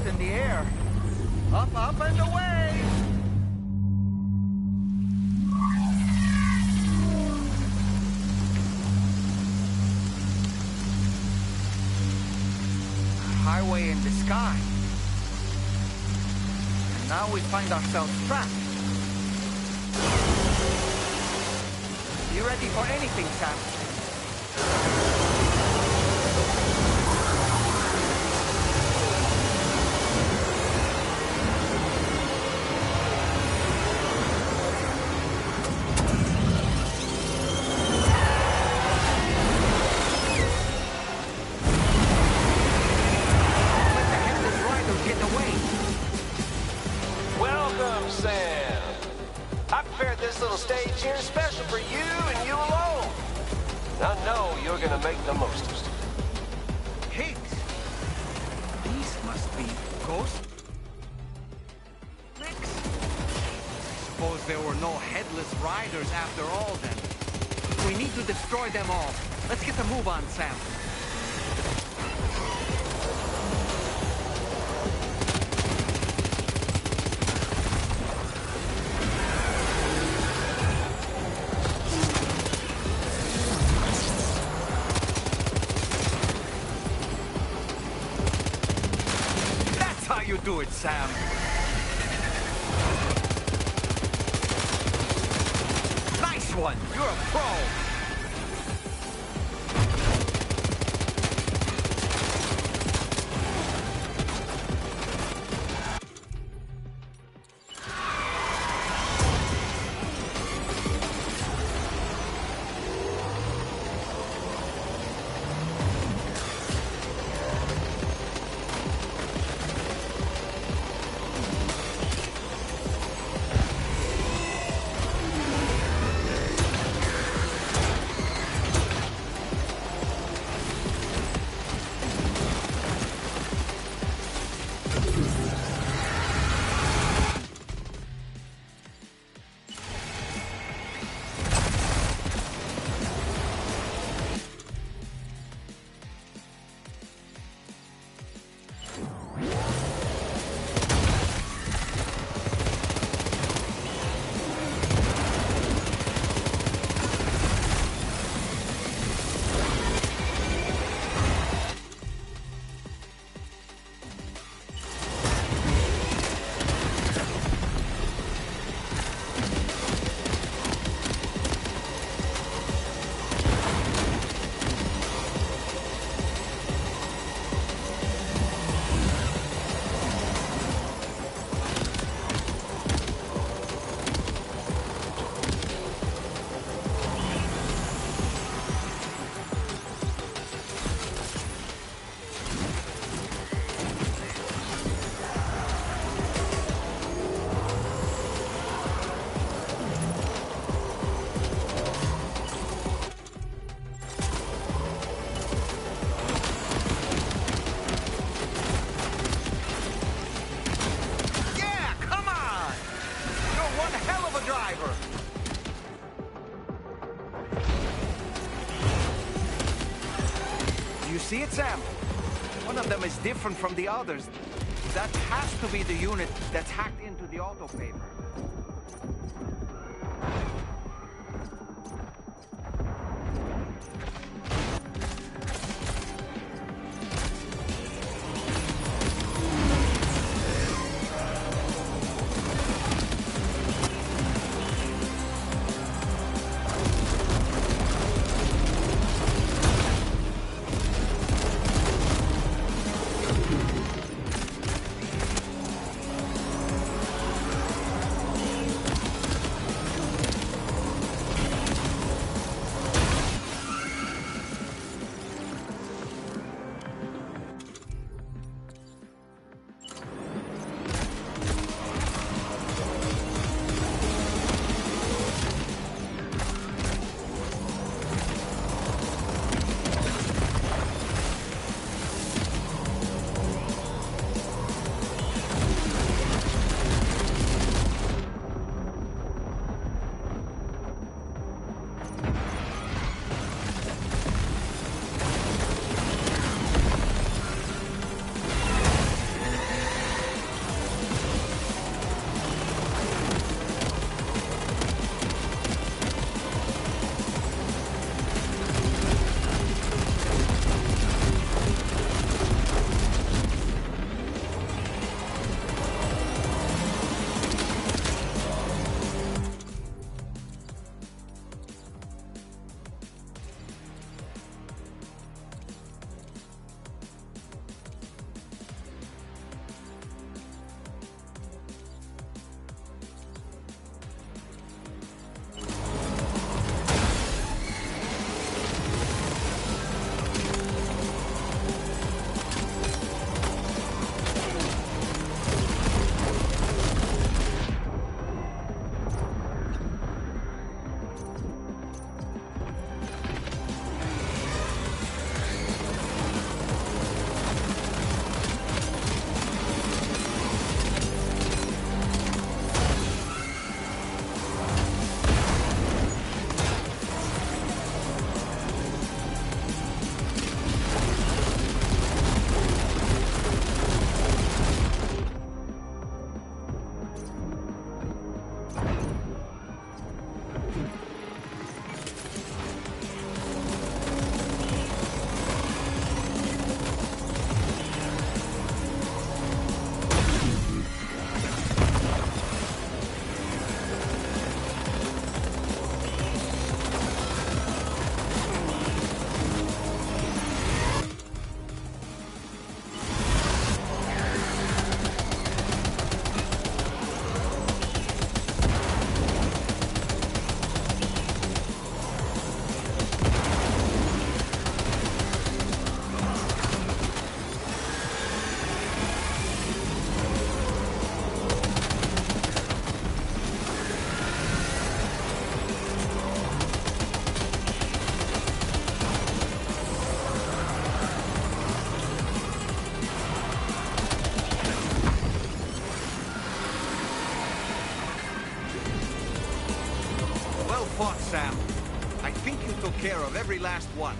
In the air. Up, up, and away! Highway in the sky. And now we find ourselves trapped. You ready for anything, Sam? After all, then. We need to destroy them all. Let's get the move on, Sam. That's how you do it, Sam. One. You're a pro. See it, Sam? One of them is different from the others. That has to be the unit that's hacked into the auto paper. think you took care of every last one.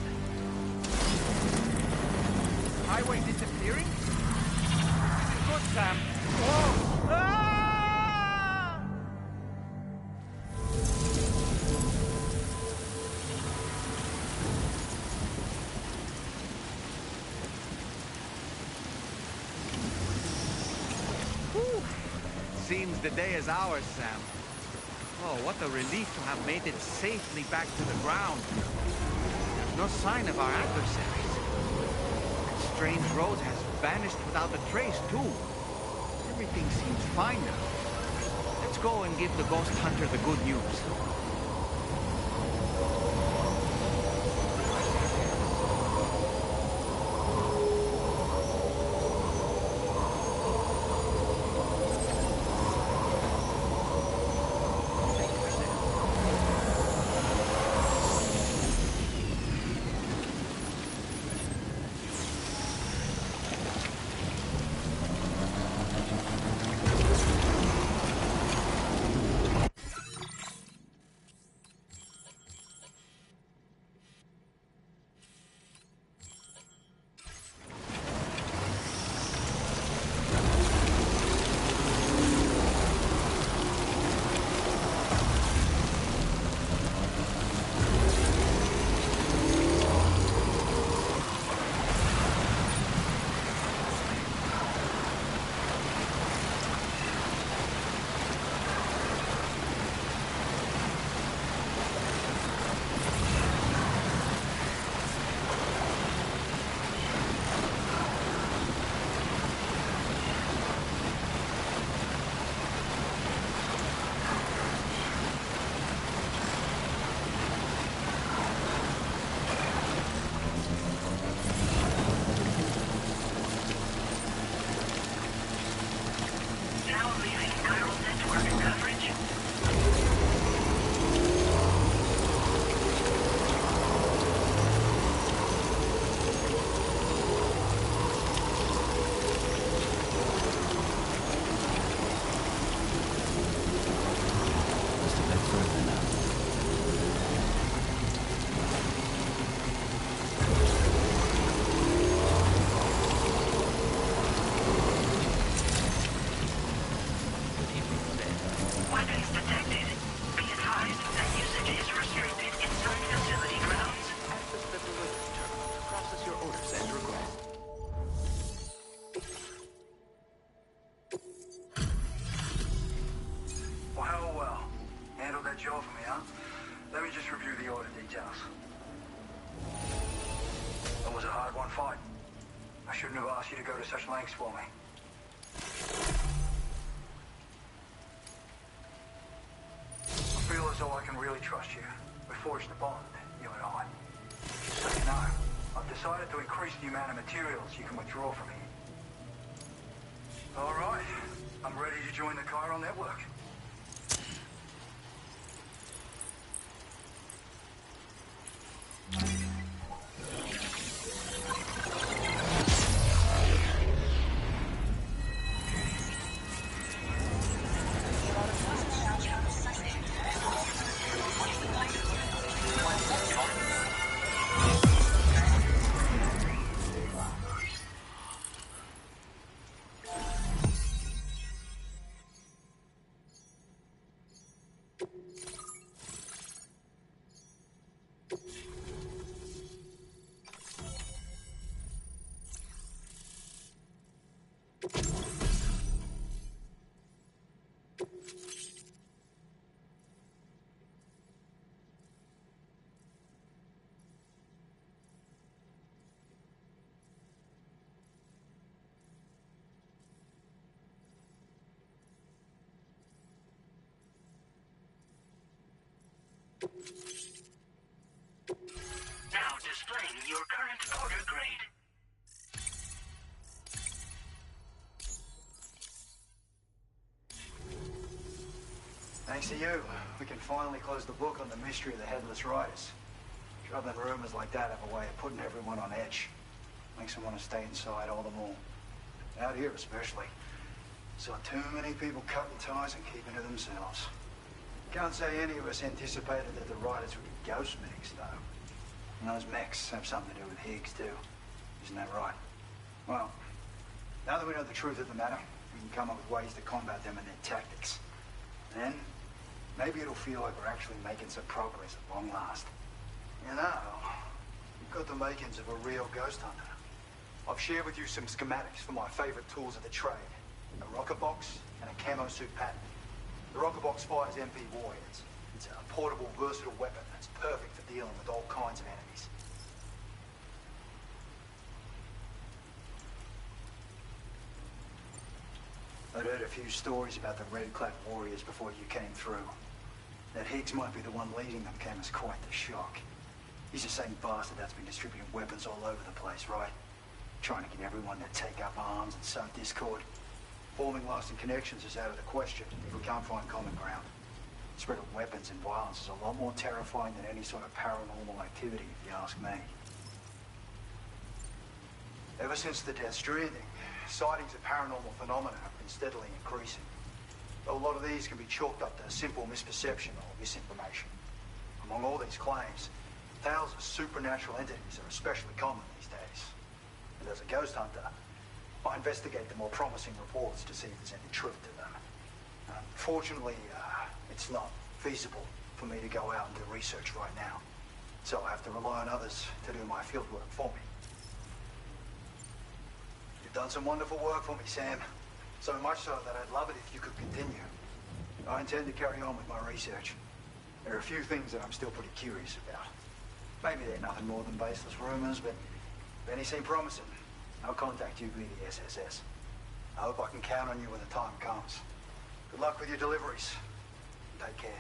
Highway disappearing? This is good, Sam. Whoa! Ah! Seems the day is ours, Sam. Oh, what a relief to have made it safely back to the ground. There's no sign of our adversaries. That strange road has vanished without a trace, too. Everything seems fine now. Let's go and give the ghost hunter the good news. Such lengths for me. I feel as though I can really trust you. We forged a bond, you and I. So you know, I've decided to increase the amount of materials you can withdraw from here. All right, I'm ready to join the chiral network. Now displaying your current order grade. Thanks to you, we can finally close the book on the mystery of the Headless Riders. Troubling rumors like that have a way of putting everyone on edge. Makes them want to stay inside all the more. Out here especially. Saw too many people cutting ties and keeping to themselves. Can't say any of us anticipated that the riders would be ghost mechs, though. And those mechs have something to do with Higgs, too. Isn't that right? Well, now that we know the truth of the matter, we can come up with ways to combat them and their tactics. Then, maybe it'll feel like we're actually making some progress at long last. You know, you've got the makings of a real ghost hunter. I've shared with you some schematics for my favorite tools of the trade. A rocket box and a camo suit pattern. The rocket box fires MP warheads. It's a portable, versatile weapon that's perfect for dealing with all kinds of enemies. I'd heard a few stories about the red-clad warriors before you came through. That Higgs might be the one leading them came as quite the shock. He's the same bastard that's been distributing weapons all over the place, right? Trying to get everyone to take up arms and sow discord. Forming lasting connections is out of the question if we can't find common ground. The spread of weapons and violence is a lot more terrifying than any sort of paranormal activity, if you ask me. Ever since the Death Stranding, sightings of paranormal phenomena have been steadily increasing. Though a lot of these can be chalked up to simple misperception or misinformation. Among all these claims, tales of supernatural entities are especially common these days. And as a ghost hunter, I investigate the more promising reports to see if there's any truth to them. Unfortunately, it's not feasible for me to go out and do research right now. So I have to rely on others to do my fieldwork for me. You've done some wonderful work for me, Sam. So much so that I'd love it if you could continue. I intend to carry on with my research. There are a few things that I'm still pretty curious about. Maybe they're nothing more than baseless rumors, but if any seem promising, I'll contact you via the SSS. I hope I can count on you when the time comes. Good luck with your deliveries. Take care.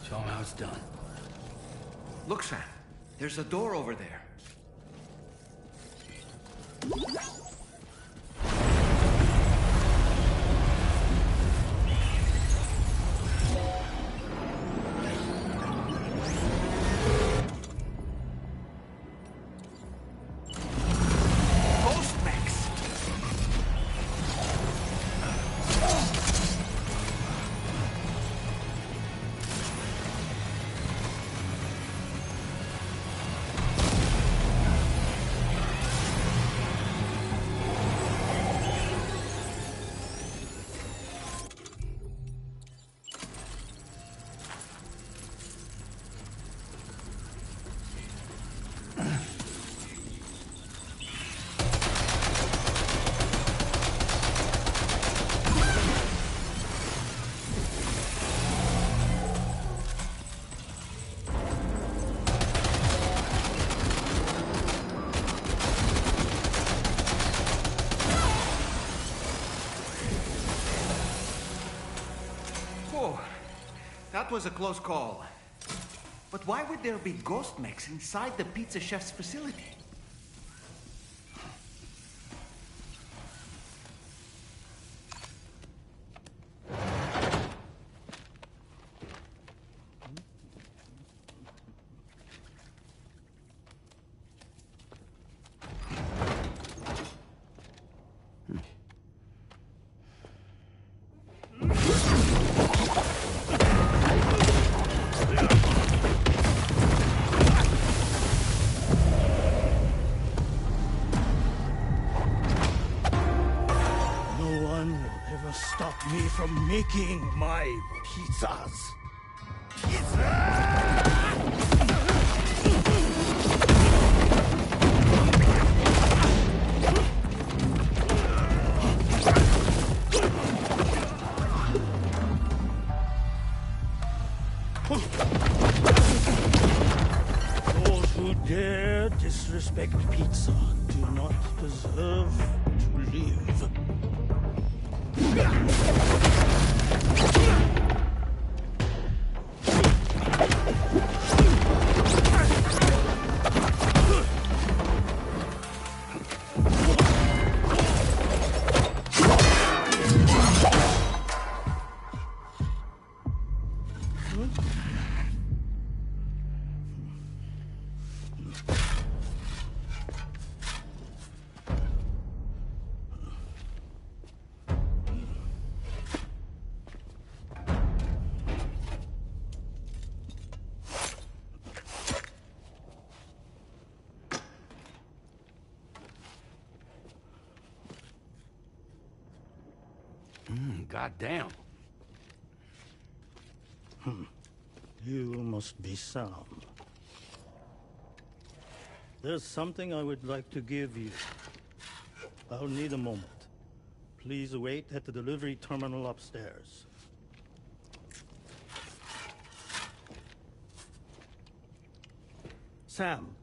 Show him how it's done. Look, Sam. There's a door over there. That was a close call. But why would there be ghost mechs inside the pizza chef's facility? From making my pizzas. Those who dare disrespect pizza do not deserve to live. Goddamn. You must be Sam. There's something I would like to give you. I'll need a moment. Please wait at the delivery terminal upstairs. Sam.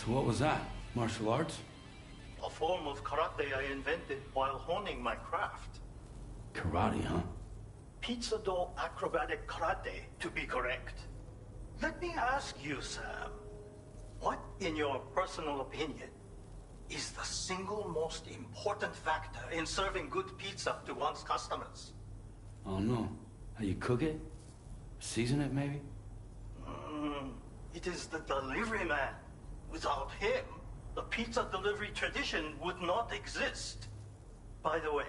So what was that? Martial arts? A form of karate I invented while honing my craft. Karate, huh? Pizza dough acrobatic karate, to be correct. Let me ask you, Sam, what, in your personal opinion, is the single most important factor in serving good pizza to one's customers? I don't know. How you cook it? Season it, maybe? It is the delivery man. Without him, the pizza delivery tradition would not exist. By the way,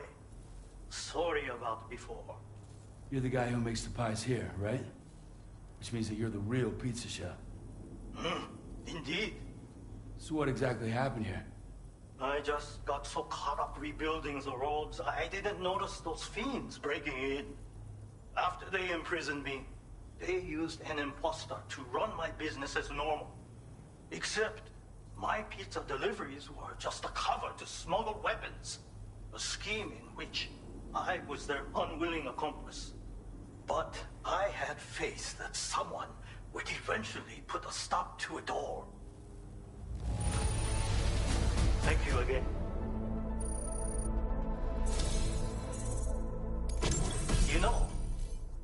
sorry about before. You're the guy who makes the pies here, right? Which means that you're the real pizza chef. Indeed. So what exactly happened here? I just got so caught up rebuilding the roads, I didn't notice those fiends breaking in. After they imprisoned me, they used an imposter to run my business as normal. Except, my pizza deliveries were just a cover to smuggle weapons. A scheme in which I was their unwilling accomplice. But I had faith that someone would eventually put a stop to it all. Thank you again. You know,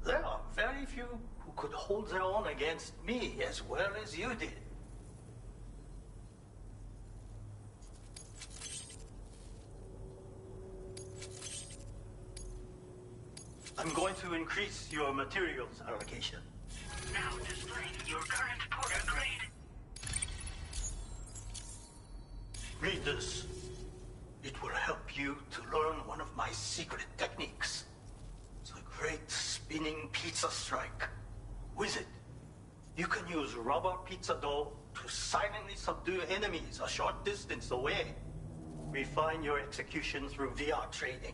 there are very few who could hold their own against me as well as you did. I'm going to increase your materials allocation. Now displaying your current porter grade. Read this. It will help you to learn one of my secret techniques. The great spinning pizza strike. With it, you can use rubber pizza dough to silently subdue enemies a short distance away. Refine your execution through VR training.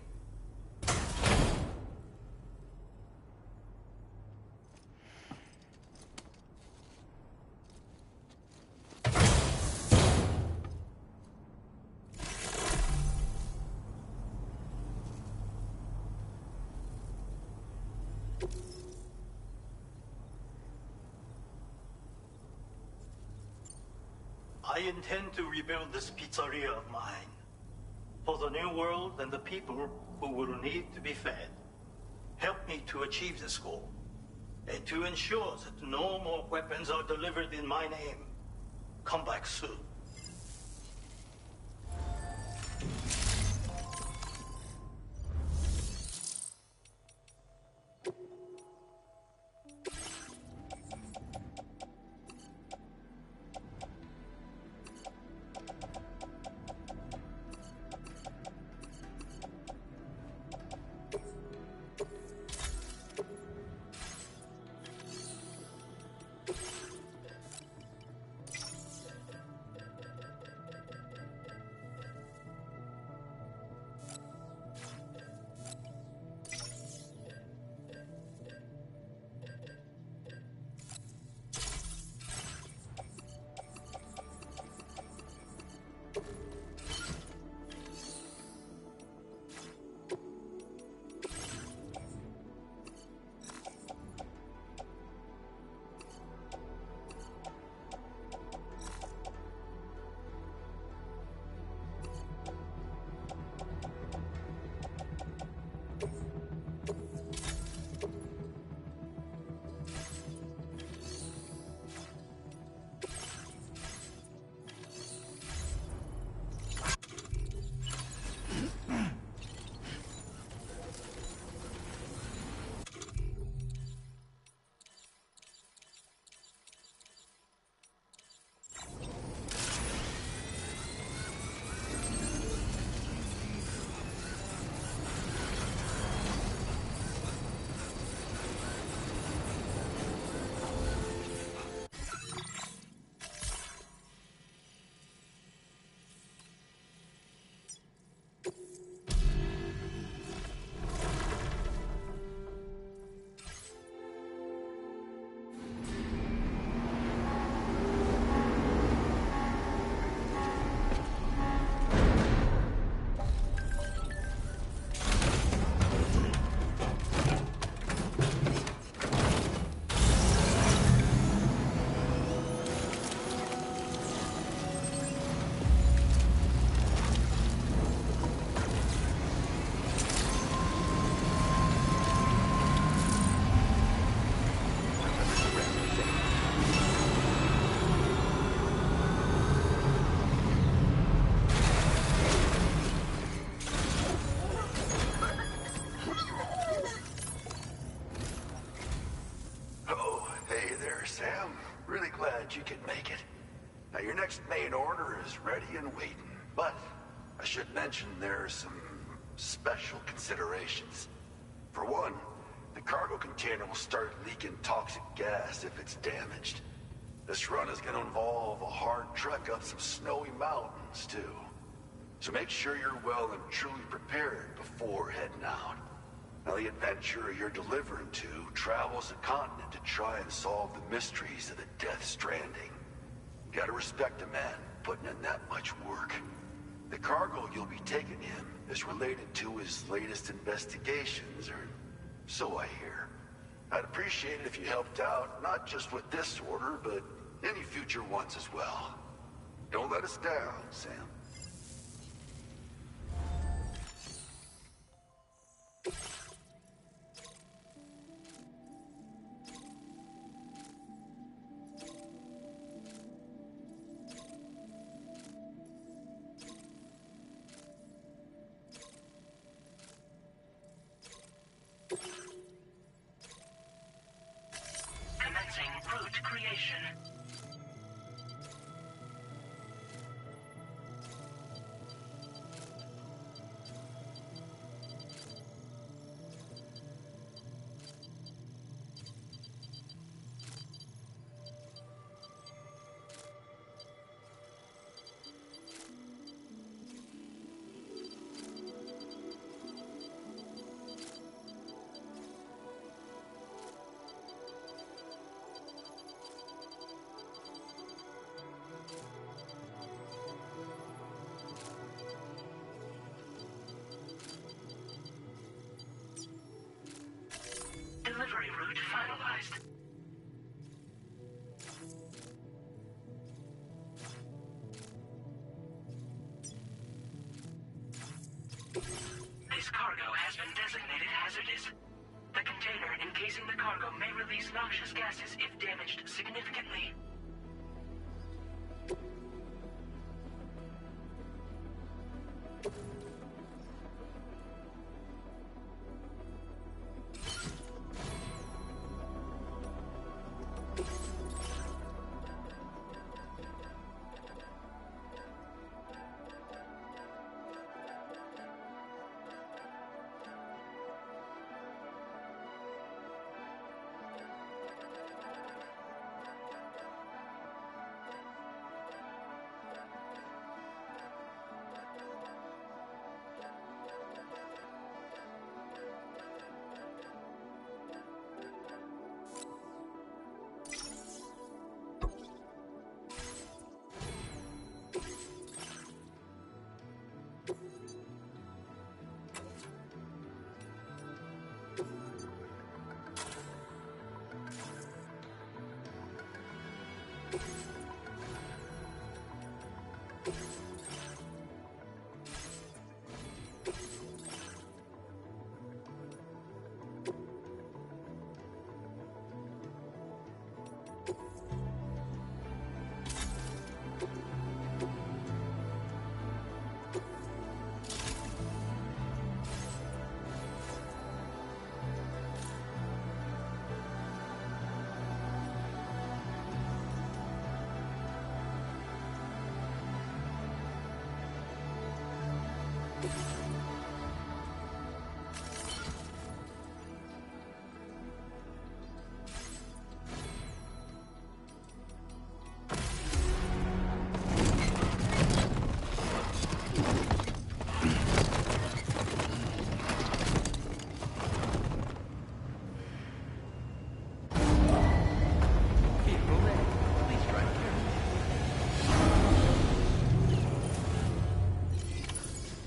I intend to rebuild this pizzeria of mine. For the new world and the people who will need to be fed. Help me to achieve this goal. And to ensure that no more weapons are delivered in my name. Come back soon. Your next main order is ready and waiting. But I should mention there are some special considerations. For one, the cargo container will start leaking toxic gas if it's damaged. This run is going to involve a hard trek up some snowy mountains, too. So make sure you're well and truly prepared before heading out. Now, the adventurer you're delivering to travels the continent to try and solve the mysteries of the Death Stranding. You gotta respect a man putting in that much work. The cargo you'll be taking him is related to his latest investigations, or so I hear. I'd appreciate it if you helped out, not just with this order, but any future ones as well. Don't let us down, Sam. Commencing route creation. Delivery route finalized. This cargo has been designated hazardous. The container encasing the cargo may release noxious gases if damaged significantly.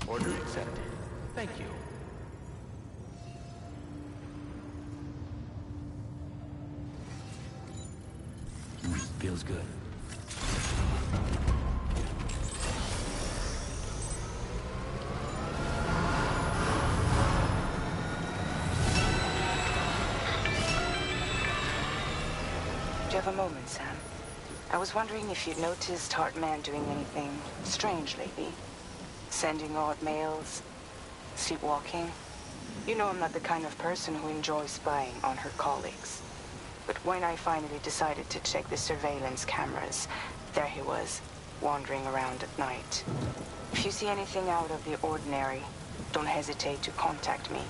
Order accepted. Thank you. Feels good. Do you have a moment, Sam? I was wondering if you'd noticed Hartman doing anything strange lately. Sending odd mails, sleepwalking. You know I'm not the kind of person who enjoys spying on her colleagues. But when I finally decided to check the surveillance cameras, There he was, wandering around at night. If you see anything out of the ordinary, don't hesitate to contact me.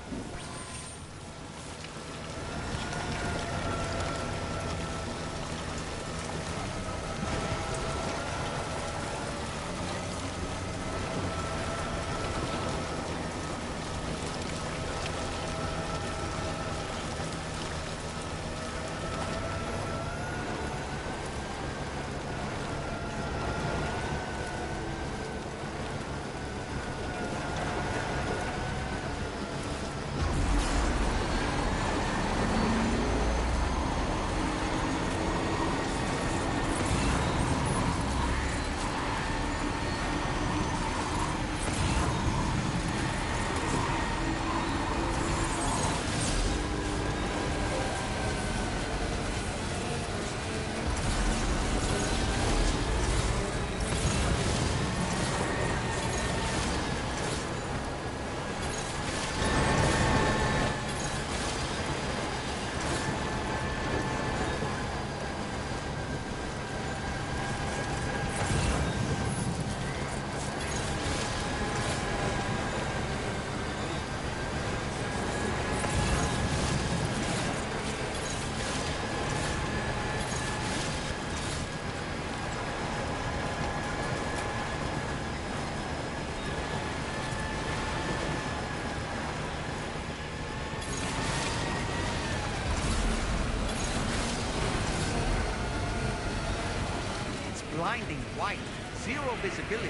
Blinding white, zero visibility.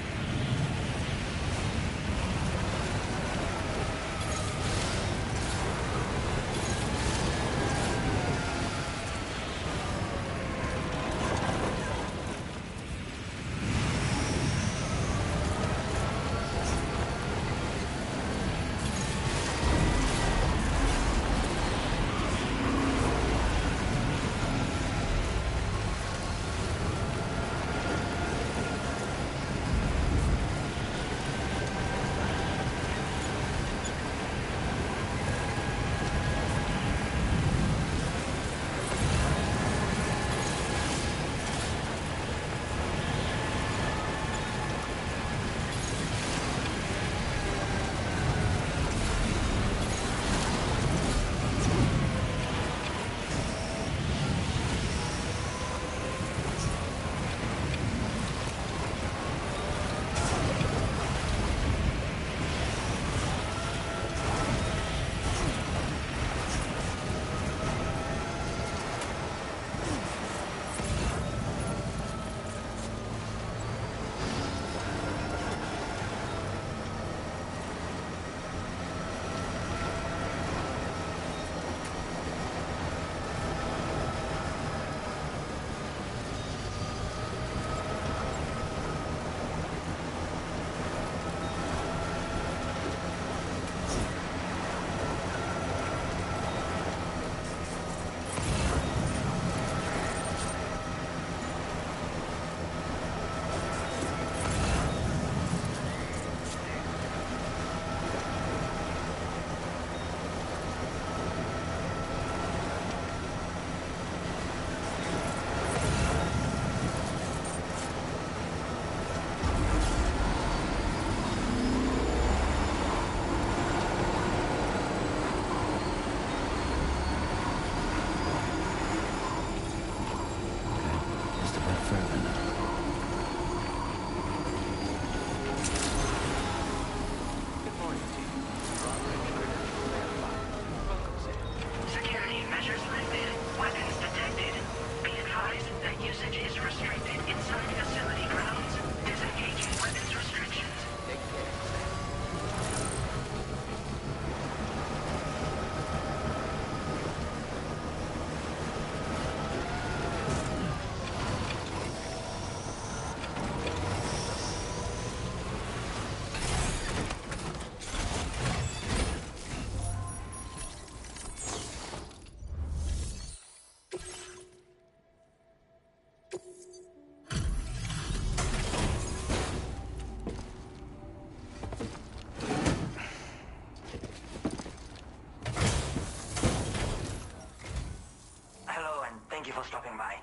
Thank you for stopping by.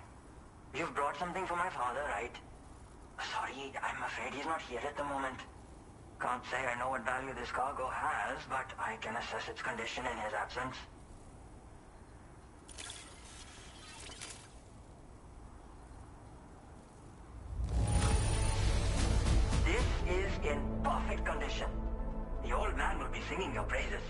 You've brought something for my father, right? I'm afraid he's not here at the moment. Can't say I know what value this cargo has, but I can assess its condition in his absence. This is in perfect condition. The old man will be singing your praises.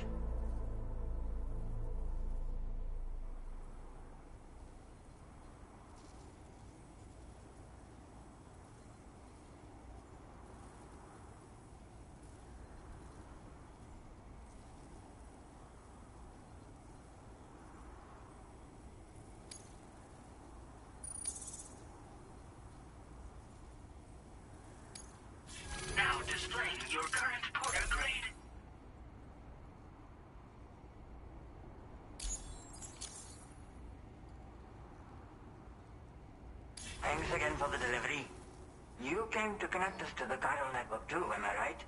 Now displaying your current porter grade. Thanks again for the delivery. You came to connect us to the chiral network too, am I right?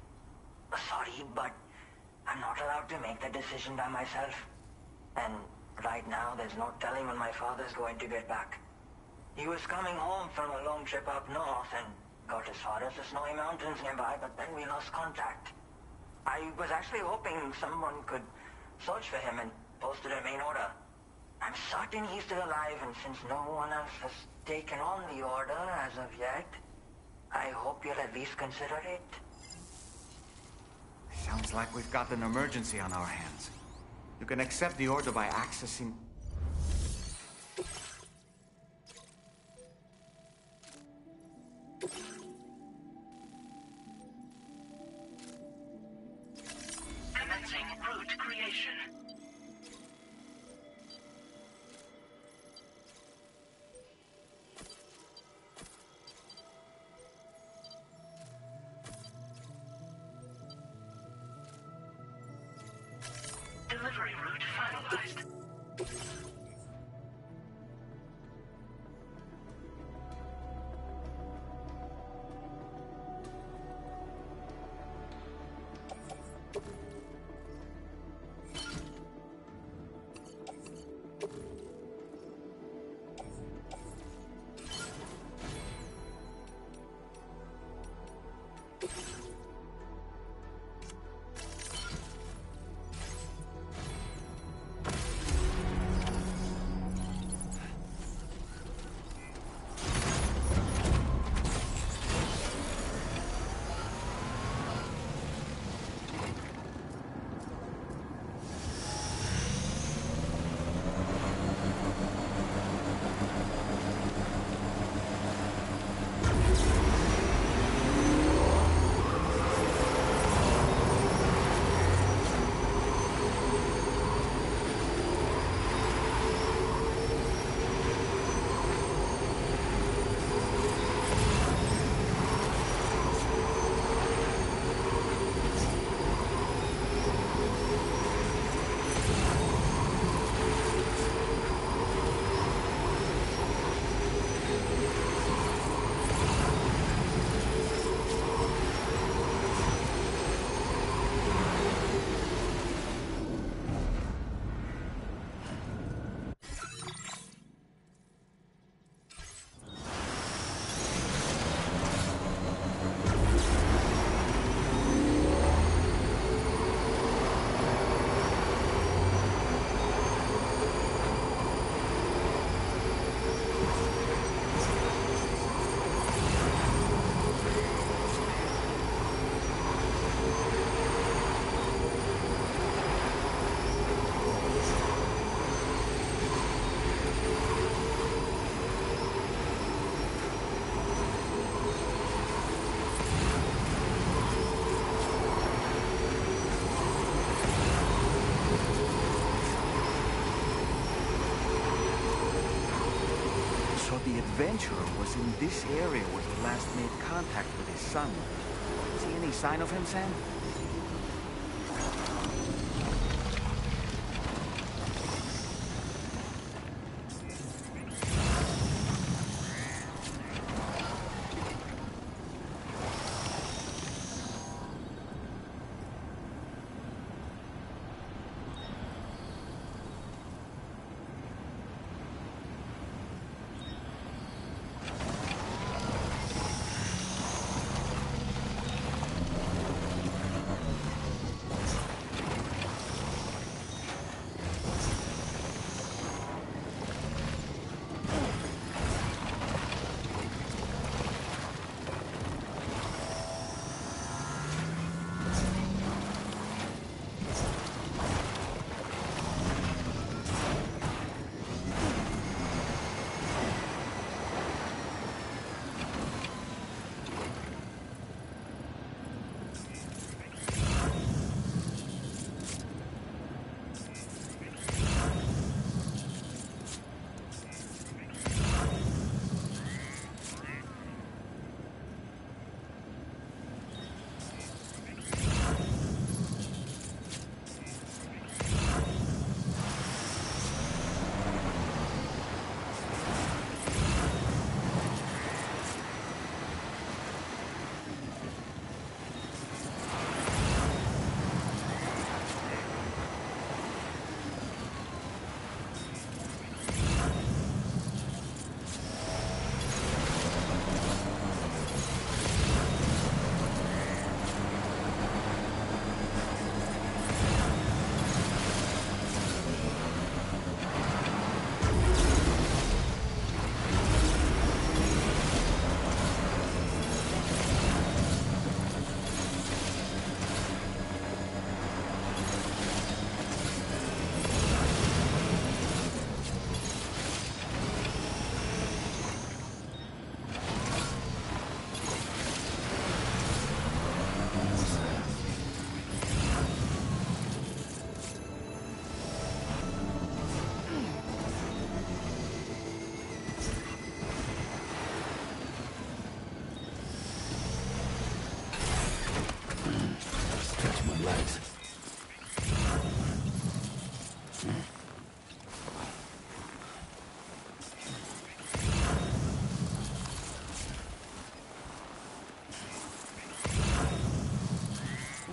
Sorry, but I'm not allowed to make the decision by myself. And right now, there's no telling when my father's going to get back. He was coming home from a long trip up north and got as far as the snowy mountains nearby, but then we lost contact. I was actually hoping someone could search for him and post a main order. I'm certain he's still alive, and since no one else has taken on the order as of yet, I hope you'll at least consider it. Sounds like we've got an emergency on our hands. You can accept the order by accessing... Commencing route creation. Delivery route finalized. The adventurer was in this area where he last made contact with his son. See any sign of him, Sam?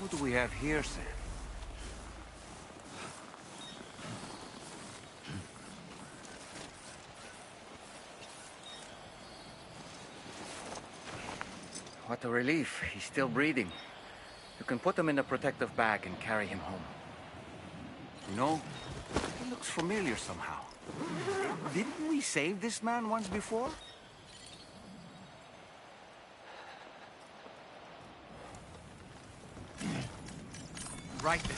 What do we have here, Sam? What a relief. He's still breathing. You can put him in a protective bag and carry him home. You know, he looks familiar somehow. Didn't we save this man once before? Right then.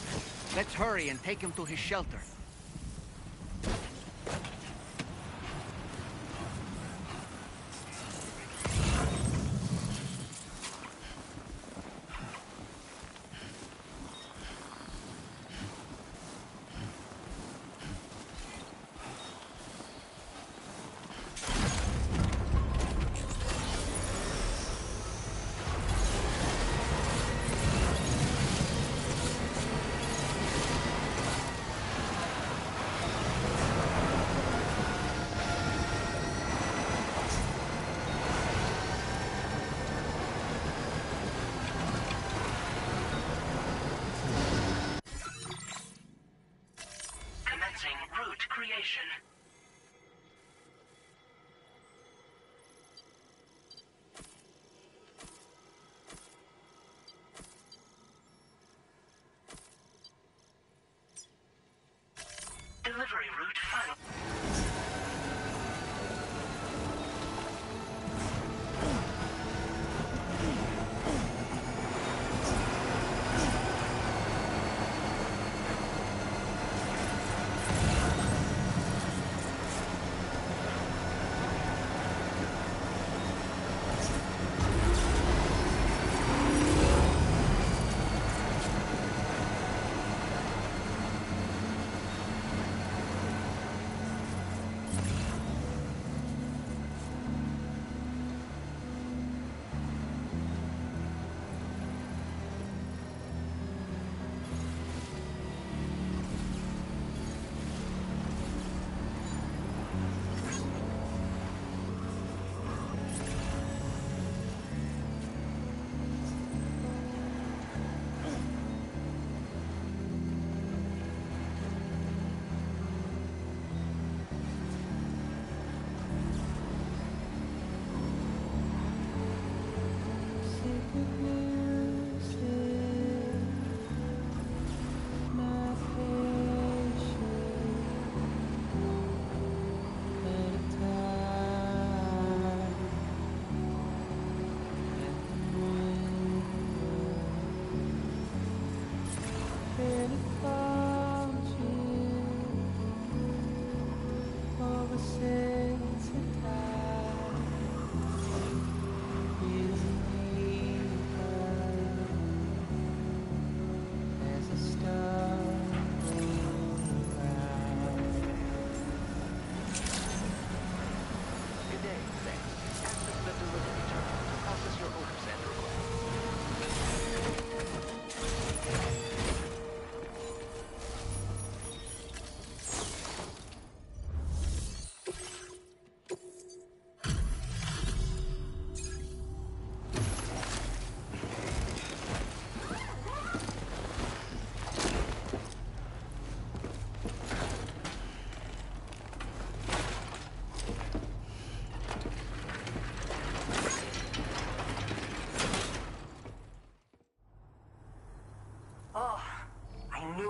Let's hurry and take him to his shelter. Route creation. Delivery route final.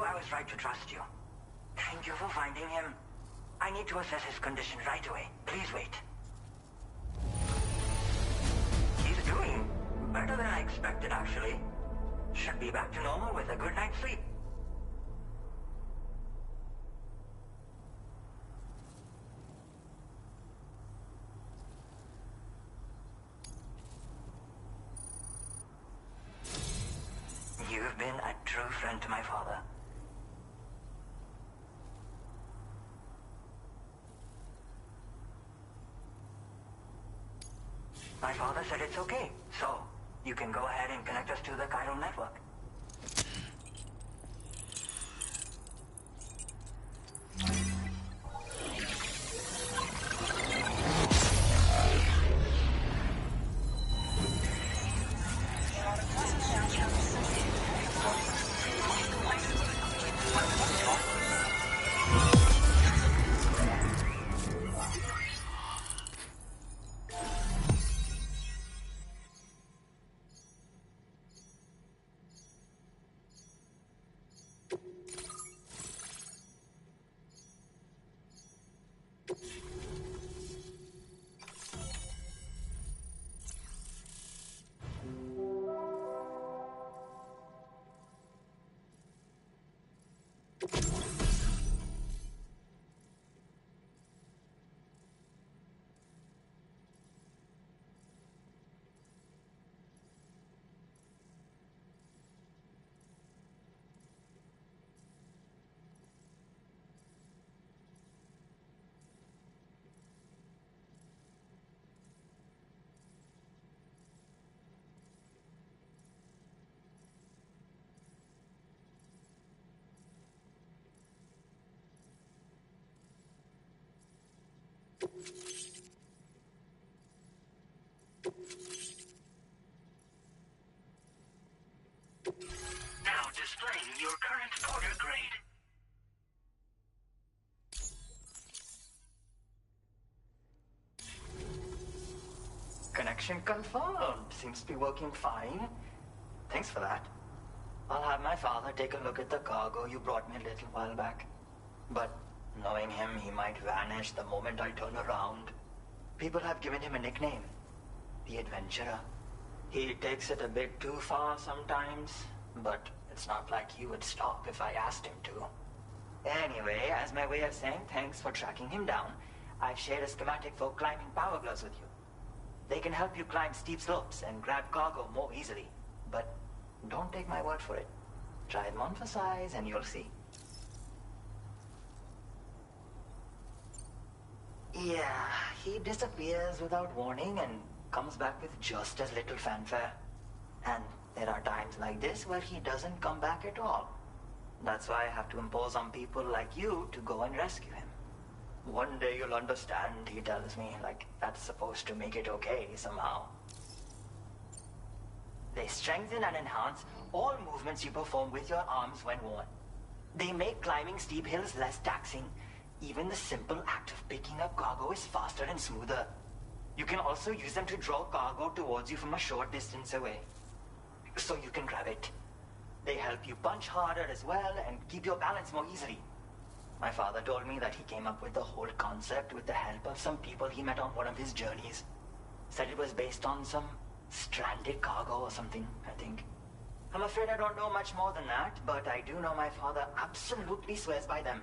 I was right to trust you. Thank you for finding him. I need to assess his condition right away. Please wait. He's doing better than I expected, actually. Should be back to normal with a good night's sleep. You've been a true friend to my father. My father said it's okay, so you can go ahead and connect us to the chiral network. Now displaying your current order grade. Connection confirmed. Seems to be working fine. Thanks for that. I'll have my father take a look at the cargo you brought me a little while back. But knowing him, he might vanish the moment I turn around. People have given him a nickname. The Adventurer. He takes it a bit too far sometimes, but it's not like he would stop if I asked him to. Anyway, as my way of saying thanks for tracking him down, I've shared a schematic for climbing power gloves with you. They can help you climb steep slopes and grab cargo more easily. But don't take my word for it. Try them on for size and you'll see. Yeah, he disappears without warning and comes back with just as little fanfare. And there are times like this where he doesn't come back at all. That's why I have to impose on people like you to go and rescue him. One day you'll understand, he tells me, like that's supposed to make it okay somehow. They strengthen and enhance all movements you perform with your arms when worn. They make climbing steep hills less taxing. Even the simple act of picking up cargo is faster and smoother. You can also use them to draw cargo towards you from a short distance away, so you can grab it. They help you punch harder as well and keep your balance more easily. My father told me that he came up with the whole concept with the help of some people he met on one of his journeys. Said it was based on some stranded cargo or something, I think. I'm afraid I don't know much more than that, but I do know my father absolutely swears by them.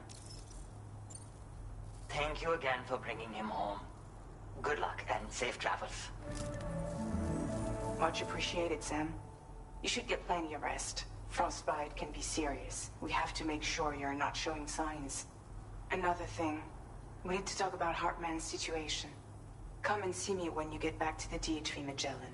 Thank you again for bringing him home. Good luck and safe travels. Much appreciated, Sam. You should get plenty of rest. Frostbite can be serious. We have to make sure you're not showing signs. Another thing, we need to talk about Hartman's situation. Come and see me when you get back to the DHV Magellan.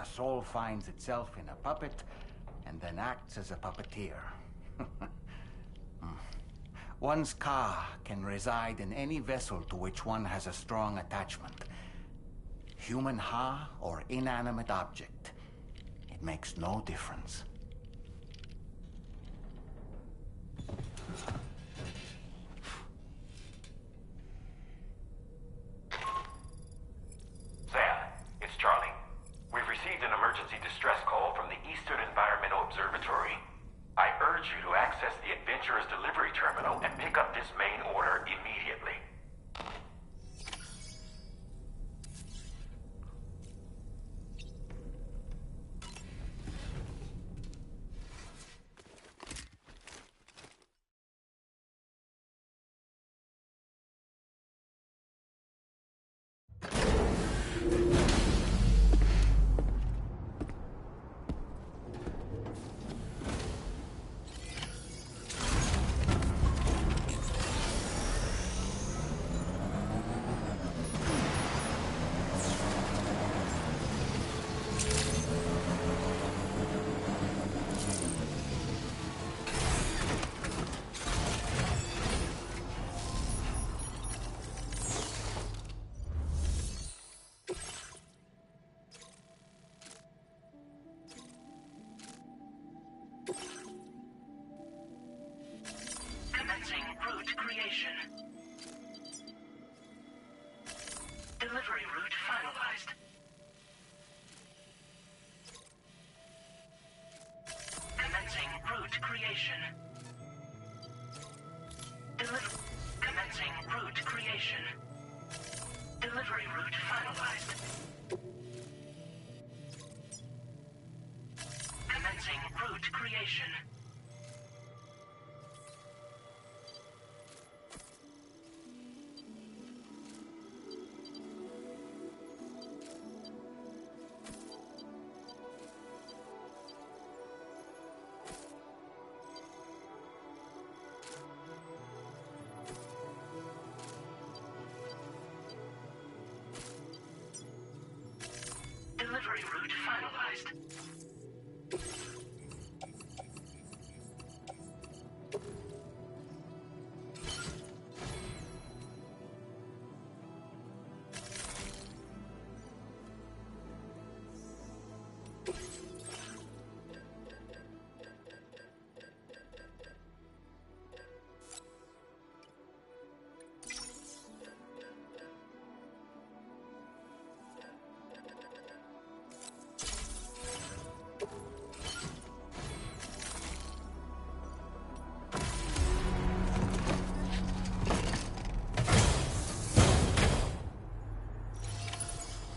A soul finds itself in a puppet and then acts as a puppeteer. One's ka can reside in any vessel to which one has a strong attachment. Human ha or inanimate object. It makes no difference. Sam, it's Charlie. We've received an emergency distress call from the Eastern Environmental Observatory. I urge you to access the Adventurer's delivery terminal and pick up this main order immediately. Commencing route creation. Delivery route finalized. Commencing route creation. Commencing route creation. Delivery route finalized. Commencing route creation. Delivery route finalized.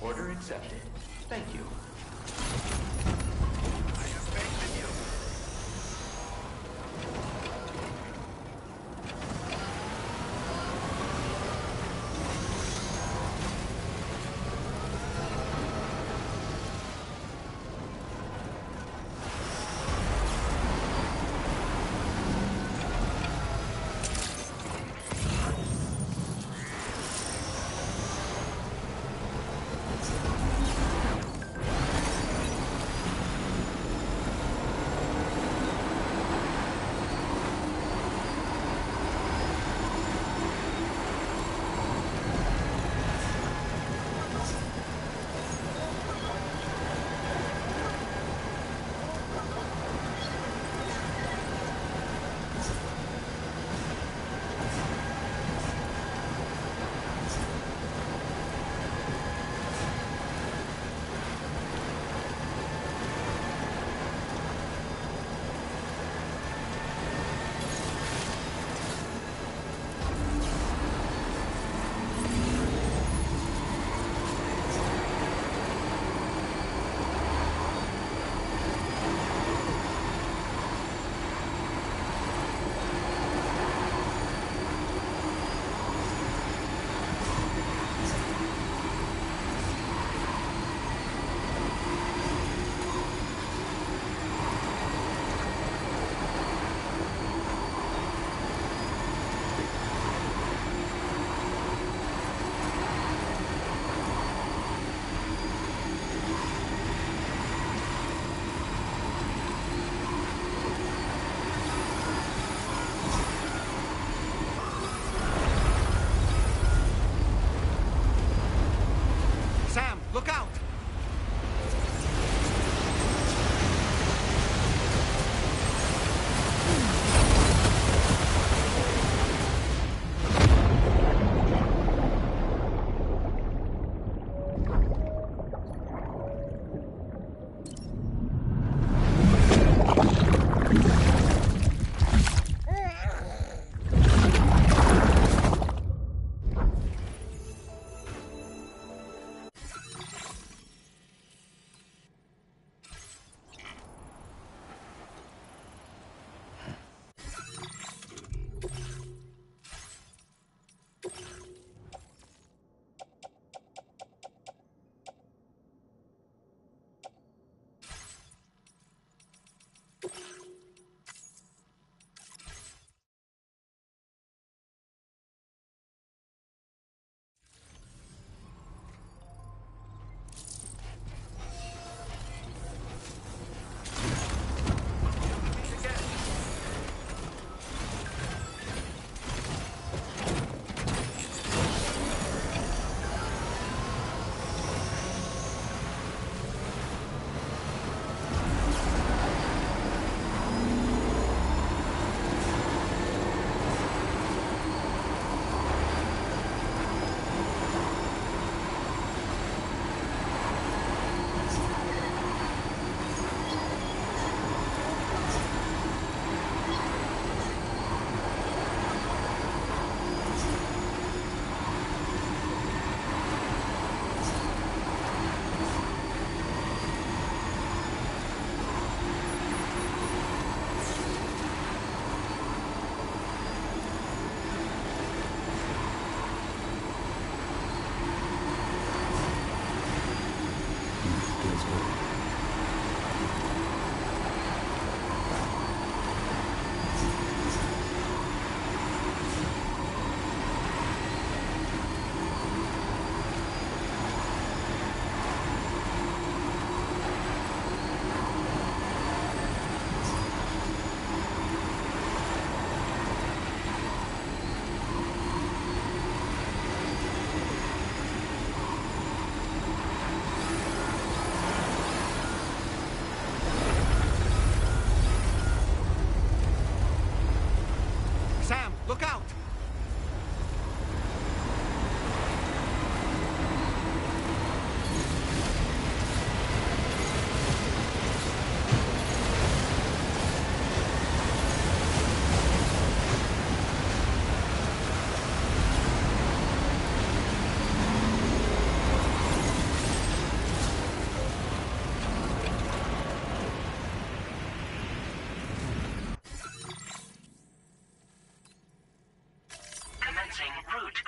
Order accepted. Thank you. I am begging you.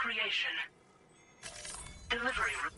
creation. Delivery route.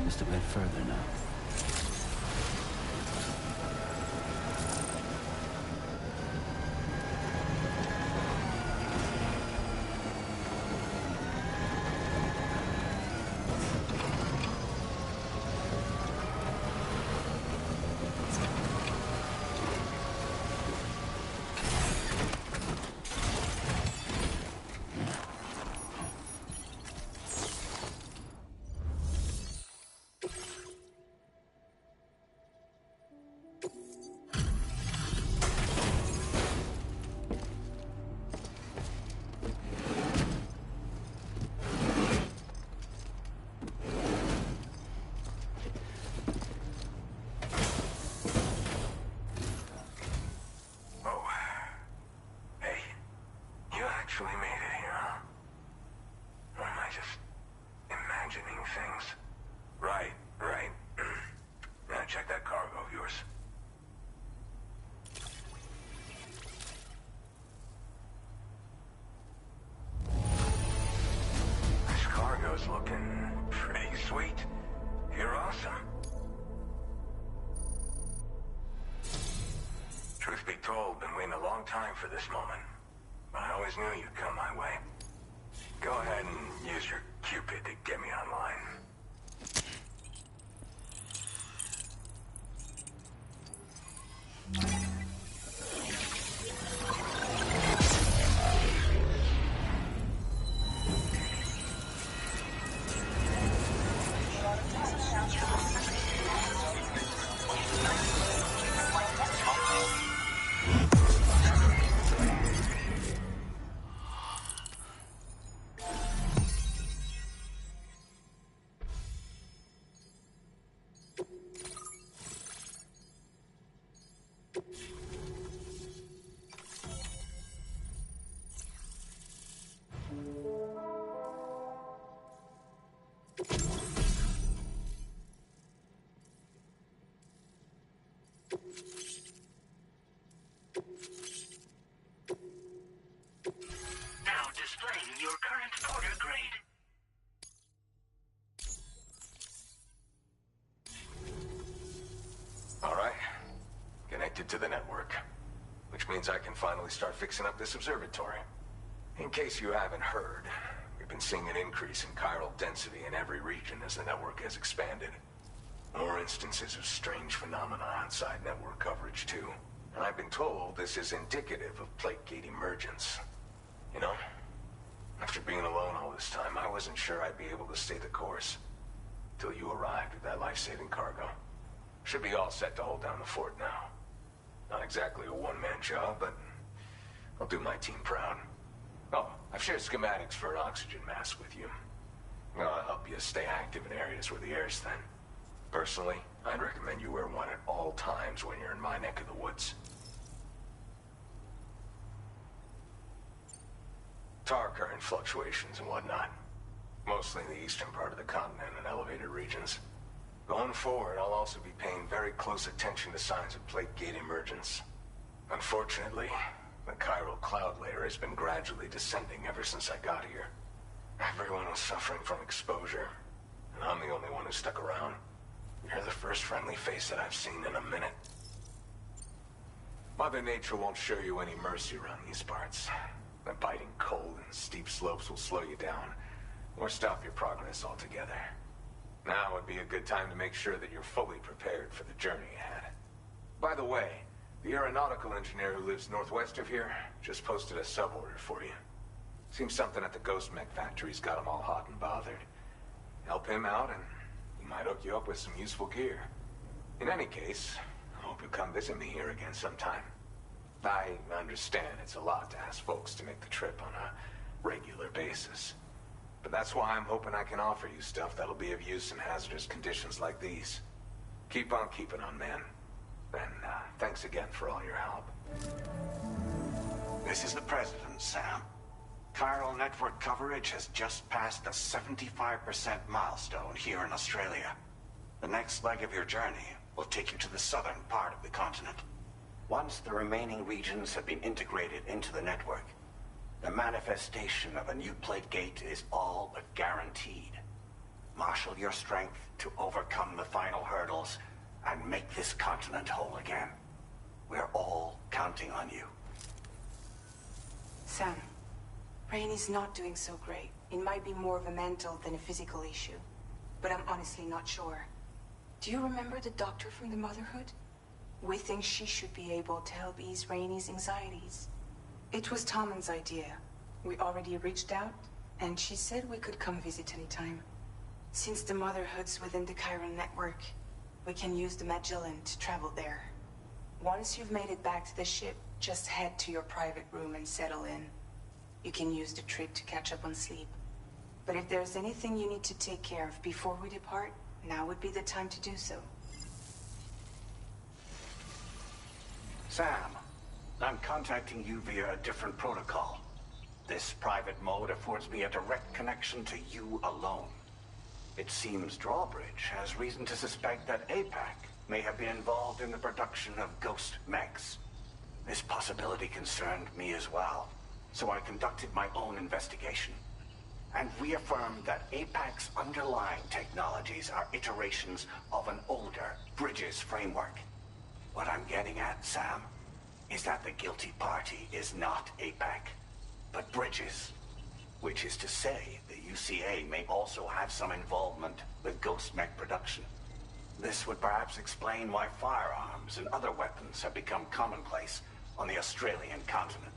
Just a bit further now. Looking pretty sweet. You're awesome. Truth be told, been waiting a long time for this moment. But I always knew you'd come my way. Go ahead and use your Cupid to get me online. Now displaying your current order grade. All right. Connected to the network. Which means I can finally start fixing up this observatory. In case you haven't heard, we've been seeing an increase in chiral density in every region as the network has expanded. More instances of strange phenomena outside network coverage, too. And I've been told this is indicative of plate gate emergence. You know, after being alone all this time, I wasn't sure I'd be able to stay the course. Till you arrived with that life-saving cargo. Should be all set to hold down the fort now. exactly a one-man job, but I'll do my team proud. Oh, I've shared schematics for an oxygen mask with you. I'll help you stay active in areas where the air's thin. Personally, I'd recommend you wear one at all times when you're in my neck of the woods. Tar current fluctuations and whatnot. Mostly in the eastern part of the continent and elevated regions. Going forward, I'll also be paying very close attention to signs of plate gate emergence. Unfortunately, the chiral cloud layer has been gradually descending ever since I got here. Everyone was suffering from exposure, and I'm the only one who stuck around. You're the first friendly face that I've seen in a minute. Mother Nature won't show you any mercy around these parts. The biting cold and steep slopes will slow you down, or stop your progress altogether. Now would be a good time to make sure that you're fully prepared for the journey ahead. By the way, the aeronautical engineer who lives northwest of here just posted a sub-order for you. Seems something at the Ghost Mech factory's got him all hot and bothered. Help him out and he might hook you up with some useful gear. In any case, I hope you'll come visit me here again sometime. I understand it's a lot to ask folks to make the trip on a regular basis. But that's why I'm hoping I can offer you stuff that'll be of use in hazardous conditions like these. Keep on keeping on, man. And thanks again for all your help. This is the President, Sam. Chiral network coverage has just passed the 75% milestone here in Australia. The next leg of your journey will take you to the southern part of the continent. Once the remaining regions have been integrated into the network, the manifestation of a new plate gate is all but guaranteed. Marshal your strength to overcome the final hurdles and make this continent whole again. We're all counting on you. Sam, Rainey's not doing so great. It might be more of a mental than a physical issue, but I'm honestly not sure. Do you remember the doctor from the Motherhood? We think she should be able to help ease Rainey's anxieties. It was Tommen's idea. We already reached out, and she said we could come visit anytime. Since the Motherhood's within the chiral network, we can use the Magellan to travel there. Once you've made it back to the ship, just head to your private room and settle in. You can use the trip to catch up on sleep. But if there's anything you need to take care of before we depart, now would be the time to do so. Sam, I'm contacting you via a different protocol. This private mode affords me a direct connection to you alone. It seems Drawbridge has reason to suspect that APAC may have been involved in the production of ghost mechs. This possibility concerned me as well, so I conducted my own investigation and reaffirmed that APAC's underlying technologies are iterations of an older Bridges framework. What I'm getting at, Sam, is that the guilty party is not APAC, but Bridges. Which is to say, the UCA may also have some involvement with ghost mech production. This would perhaps explain why firearms and other weapons have become commonplace on the Australian continent.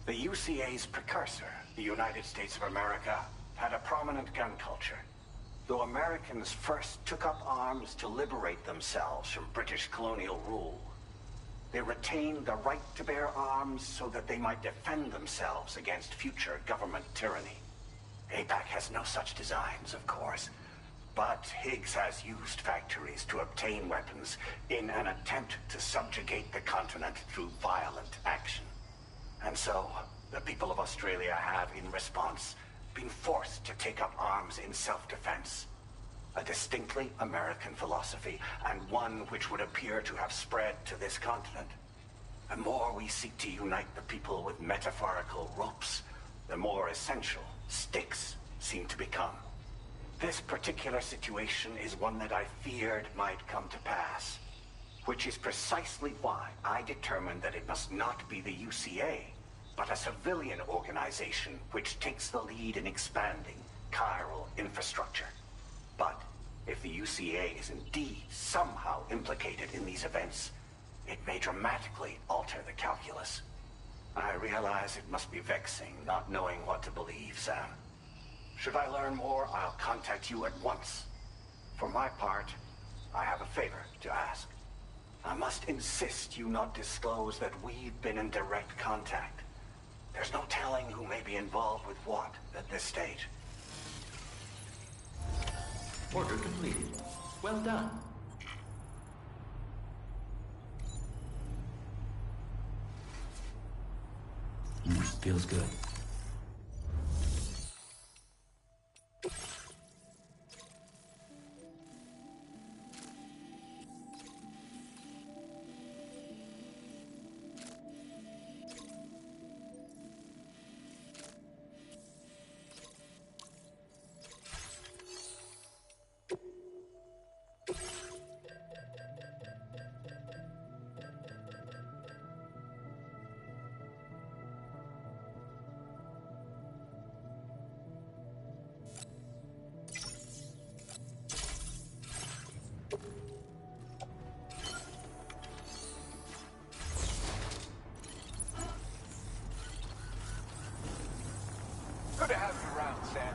The UCA's precursor, the United States of America, had a prominent gun culture. Though Americans first took up arms to liberate themselves from British colonial rule, they retained the right to bear arms so that they might defend themselves against future government tyranny. APAC has no such designs, of course, but Higgs has used factories to obtain weapons in an attempt to subjugate the continent through violent action. And so, the people of Australia have, in response, been forced to take up arms in self-defense. A distinctly American philosophy, and one which would appear to have spread to this continent. The more we seek to unite the people with metaphorical ropes, the more essential sticks seem to become. This particular situation is one that I feared might come to pass, which is precisely why I determined that it must not be the UCA, but a civilian organization which takes the lead in expanding chiral infrastructure. But if the UCA is indeed somehow implicated in these events, it may dramatically alter the calculus. I realize it must be vexing not knowing what to believe, Sam. Should I learn more, I'll contact you at once. For my part, I have a favor to ask. I must insist you not disclose that we've been in direct contact. There's no telling who may be involved with what at this stage. Order completed. Well done. Feels good. Good to have you around, Sam.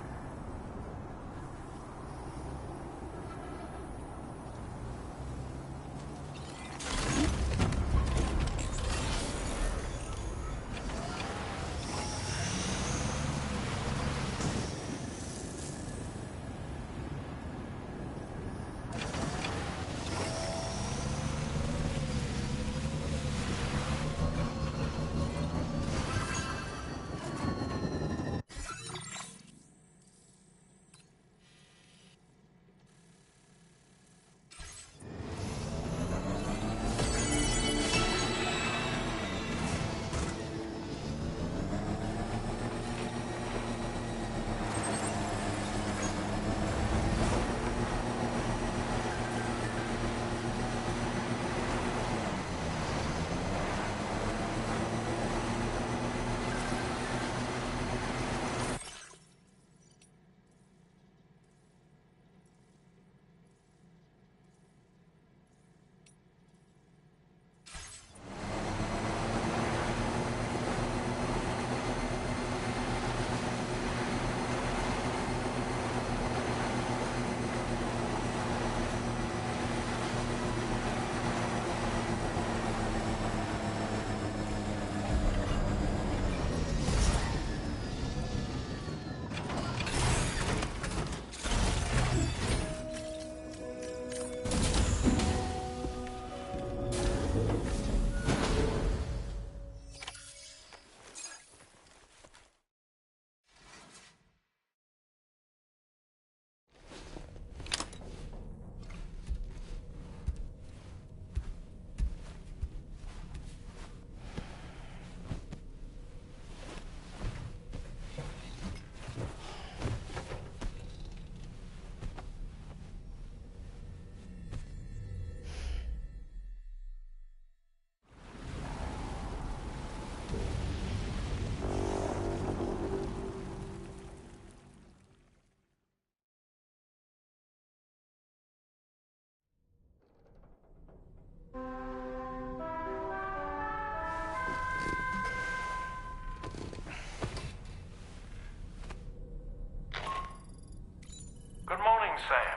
Good morning, Sam.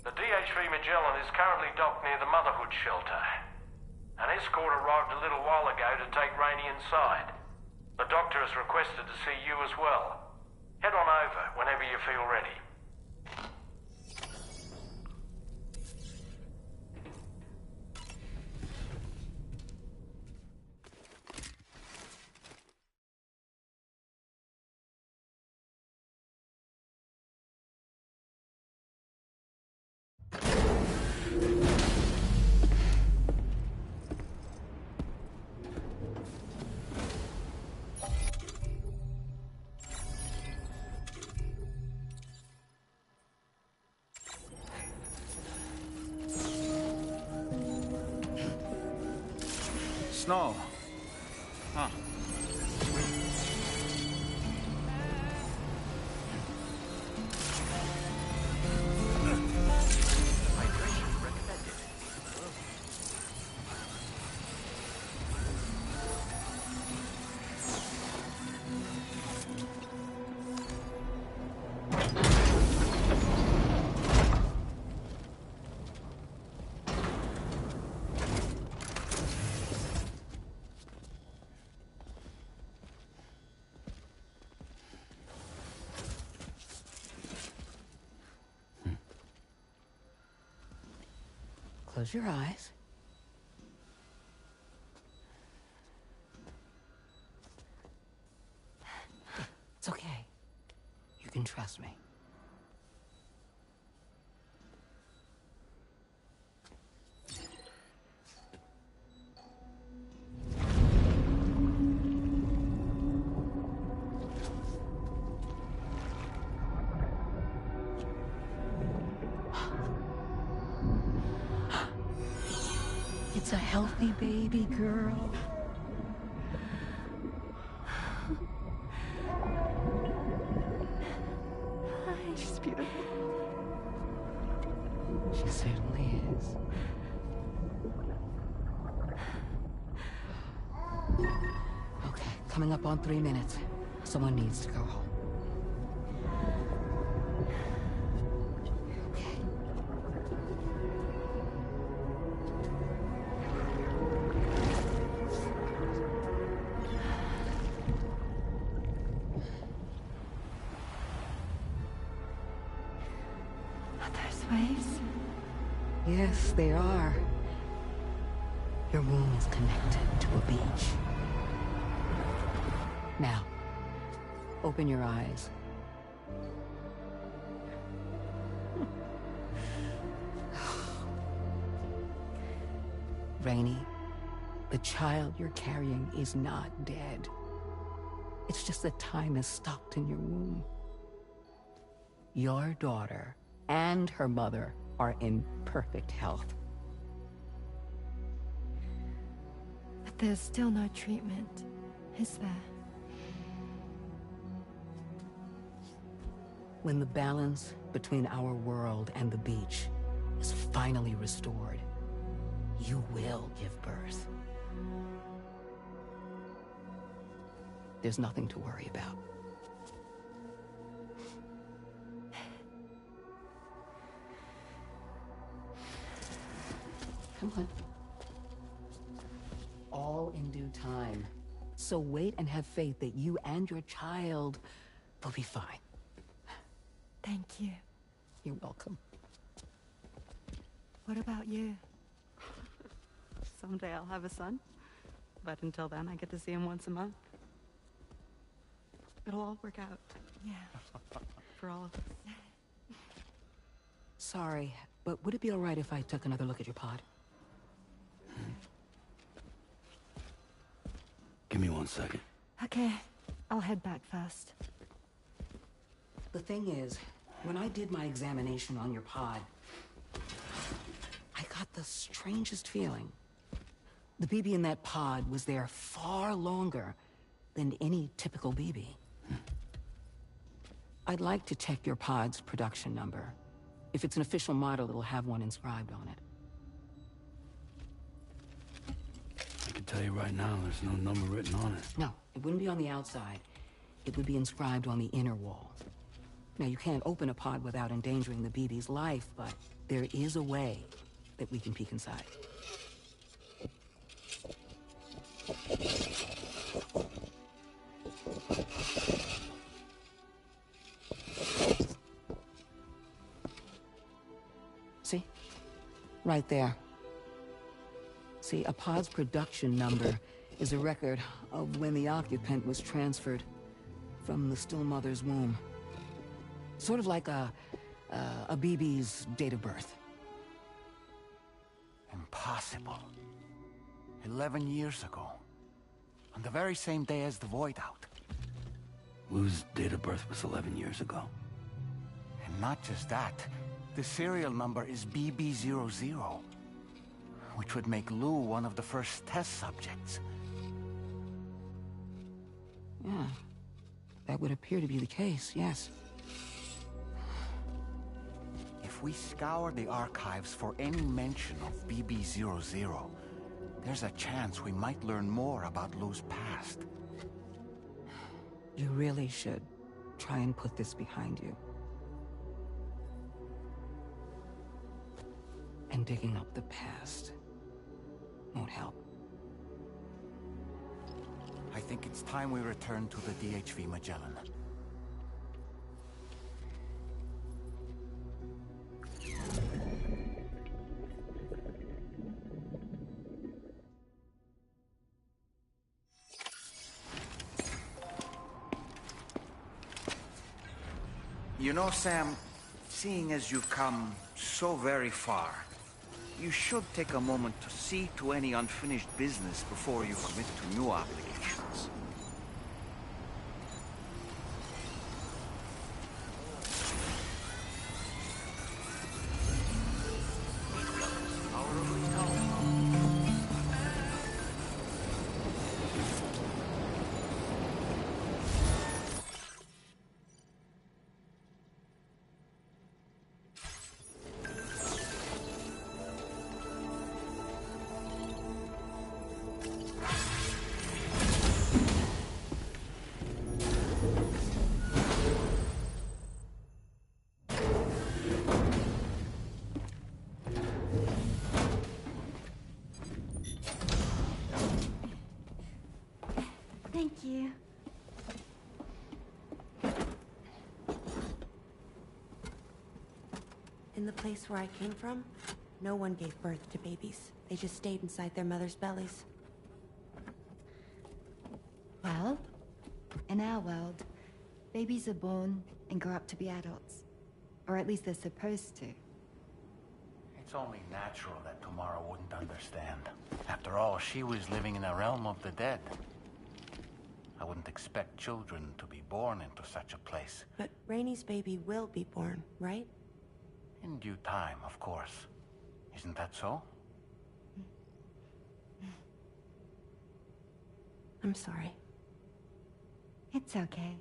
The DH-3 Magellan is currently docked near the Motherhood shelter. An escort arrived a little while ago to take Rainey inside. The doctor has requested to see you as well. Head on over whenever you feel ready. Snow. Huh. Hydration recommended. Close your eyes. It's okay. You can trust me. It's a healthy baby girl. She's beautiful. She certainly is. Okay, coming up on 3 minutes. Someone needs to go home. Yes, they are. Your womb is connected to a beach. Now, open your eyes. Rainey, the child you're carrying is not dead. It's just that time has stopped in your womb. Your daughter and her mother are in perfect health. But there's still no treatment, is there? When the balance between our world and the beach is finally restored, you will give birth. There's nothing to worry about. Come on. All in due time. So wait and have faith that you and your child will be fine. Thank you. You're welcome. What about you? Someday I'll have a son, but until then I get to see him once a month. It'll all work out. Yeah. For all of us. Sorry, but would it be all right if I took another look at your pod? Give me 1 second. Okay, I'll head back first. The thing is, when I did my examination on your pod, I got the strangest feeling. The BB in that pod was there far longer than any typical BB. I'd like to check your pod's production number. If it's an official model, it'll have one inscribed on it. I can tell you right now, there's no number written on it. No, it wouldn't be on the outside. It would be inscribed on the inner wall. Now, you can't open a pod without endangering the BB's life, but there is a way that we can peek inside. See? Right there. See, a pod's production number is a record of when the occupant was transferred from the still mother's womb. Sort of like a BB's date of birth. Impossible. 11 years ago. On the very same day as the Void Out. Lou's date of birth was 11 years ago. And not just that. The serial number is BB00. Which would make Lou one of the first test subjects. Yeah. That would appear to be the case, yes. If we scour the archives for any mention of BB00, there's a chance we might learn more about Lou's past. You really should try and put this behind you. And digging up the past won't help. I think it's time we return to the DHV Magellan. You know, Sam, seeing as you've come so very far, you should take a moment to see to any unfinished business before you commit to new obligations. Thank you. In the place where I came from, no one gave birth to babies. They just stayed inside their mothers' bellies. Well, in our world, babies are born and grow up to be adults. Or at least they're supposed to. It's only natural that Tamara wouldn't understand. After all, she was living in a realm of the dead. I wouldn't expect children to be born into such a place. But Rainey's baby will be born, right? In due time, of course. Isn't that so? I'm sorry. It's okay.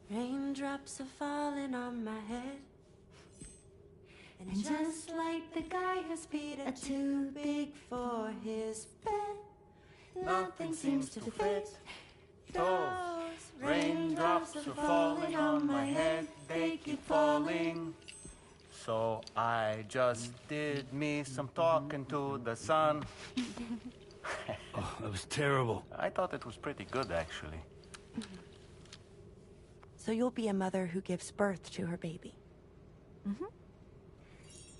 Raindrops are falling on my head. And just like the guy who's Peter too big for his bed, nothing seems to fit. Those raindrops are falling on my head, they keep falling. So I just did me some talking to the sun. Oh, that was terrible. I thought it was pretty good, actually. So you'll be a mother who gives birth to her baby. Mm-hmm.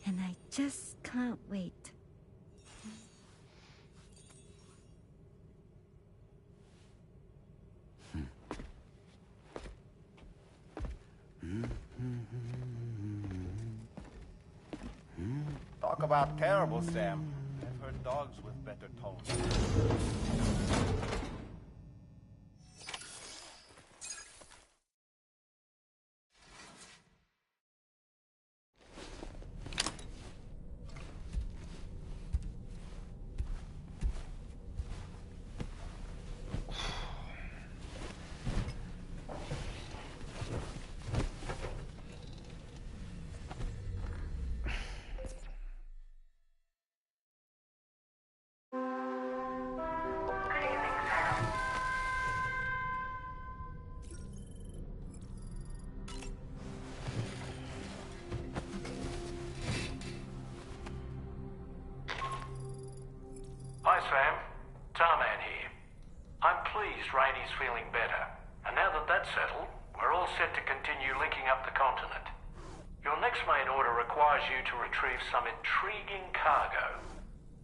And I just can't wait. Talk about terrible, Sam. I've heard dogs with better tones. Hi, Sam. Tarman here. I'm pleased Rainey's feeling better. And now that that's settled, we're all set to continue linking up the continent. Your next main order requires you to retrieve some intriguing cargo.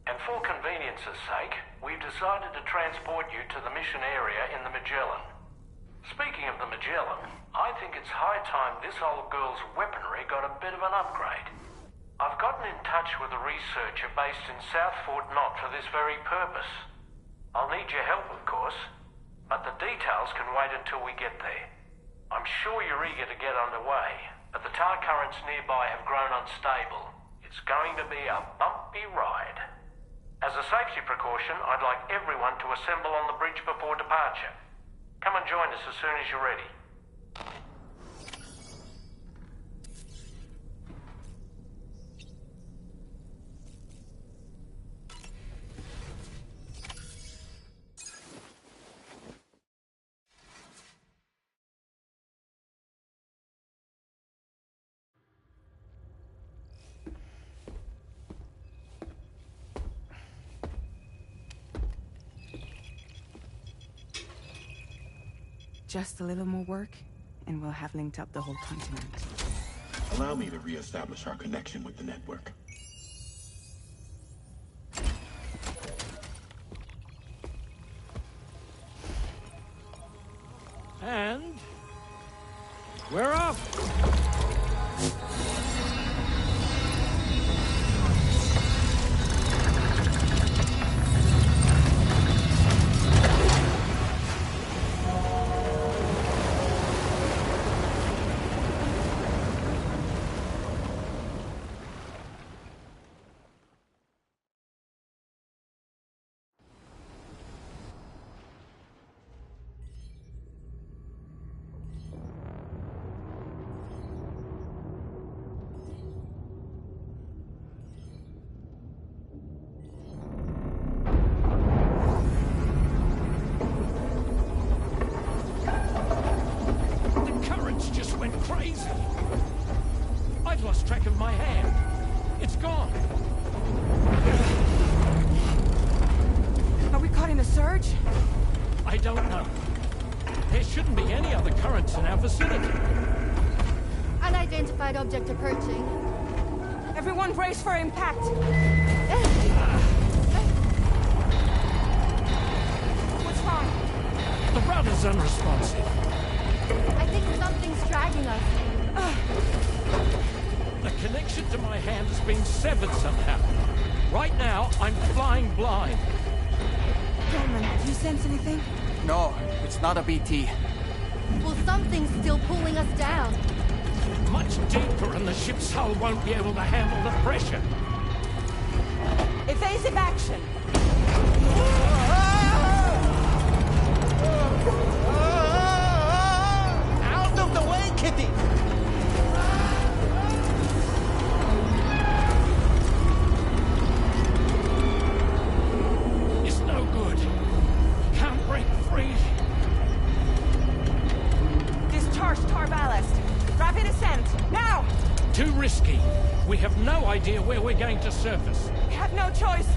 And for convenience's sake, we've decided to transport you to the mission area in the Magellan. Speaking of the Magellan, I think it's high time this old girl's weaponry got a bit of an upgrade. I've gotten in touch with a researcher based in South Fort Knott for this very purpose. I'll need your help, of course, but the details can wait until we get there. I'm sure you're eager to get underway, but the tar currents nearby have grown unstable. It's going to be a bumpy ride. As a safety precaution, I'd like everyone to assemble on the bridge before departure. Come and join us as soon as you're ready. Just a little more work, and we'll have linked up the whole continent. Allow me to reestablish our connection with the network. And we're off. Crazy! I've lost track of my hand. It's gone. Are we caught in a surge? I don't know. There shouldn't be any other currents in our vicinity. Unidentified object approaching. Everyone brace for impact. What's wrong? The rudder's unresponsive. I think something's dragging us. The connection to my hand has been severed somehow. Right now, I'm flying blind. Gentlemen, do you sense anything? No, it's not a BT. Well, something's still pulling us down. Much deeper, and the ship's hull won't be able to handle the pressure. Evasive action. Out of the way, Kitty! It's no good. Can't break free. Discharge tar ballast. Rapid ascent, now! Too risky. We have no idea where we're going to surface. We have no choice.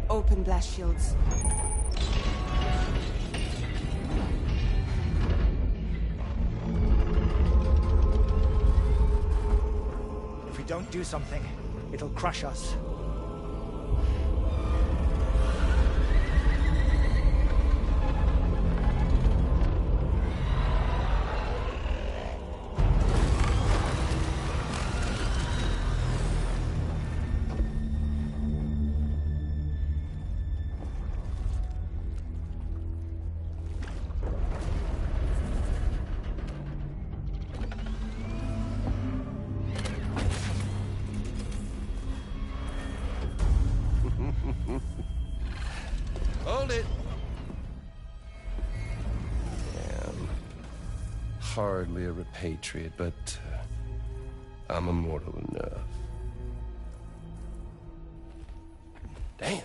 Open blast shields. If we don't do something, it'll crush us. Hold it. I'm hardly a repatriate, but I'm immortal enough. Damn.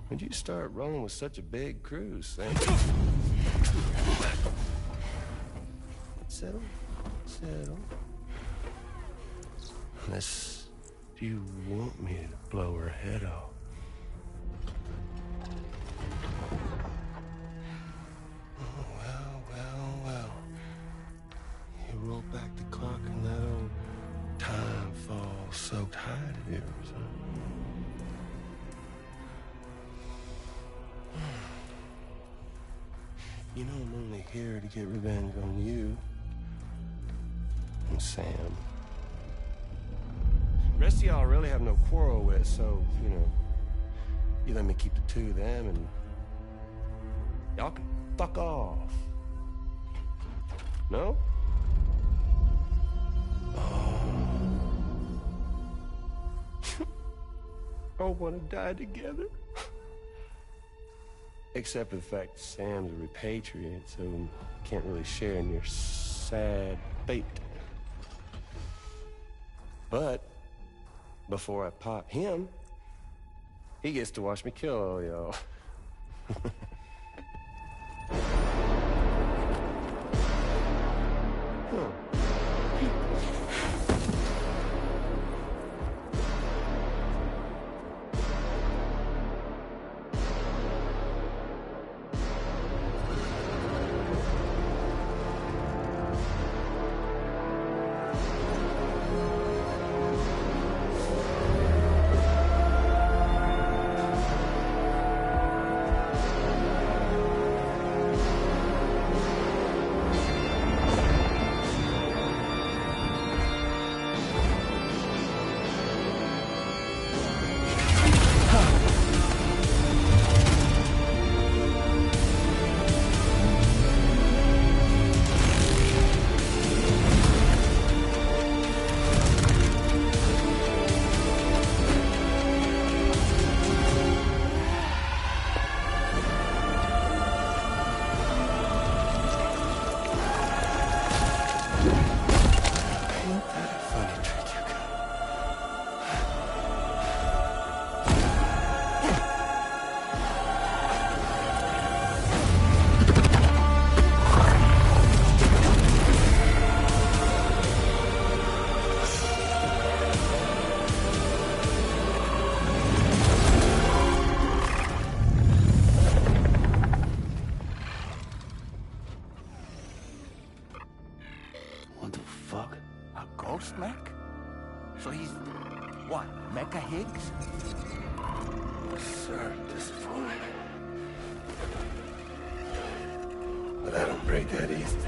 When'd you start rolling with such a big crew, Sam? Settle. Settle. Unless you want me to blow her head off. Well. You roll back the clock and that old time fall soaked hide of yours, huh? You know I'm only here to get revenge on you. And Sam. The rest of y'all really have no quarrel with, so, you know, you let me keep the two of them and y'all can fuck off. No? Oh, want to die together? Except for the fact that Sam's a repatriate, so can't really share in your sad fate. But before I pop him, he gets to watch me kill all y'all. ghost mech? So he's, what, Mecha Higgs? Sir, disappointed. But I don't break that easy.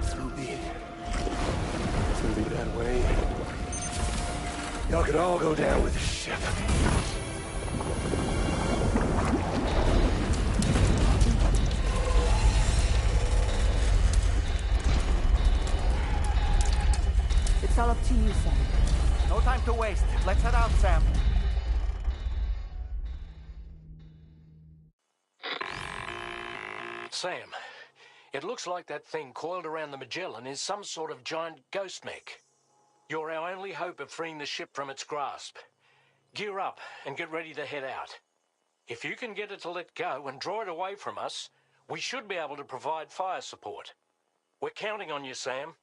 So be it. It's gonna be that way. Y'all could all go down with the ship. It's all up to you, Sam. No time to waste. Let's head out, Sam. Sam, it looks like that thing coiled around the Magellan is some sort of giant ghost mech. You're our only hope of freeing the ship from its grasp. Gear up and get ready to head out. If you can get it to let go and draw it away from us, we should be able to provide fire support. We're counting on you, Sam.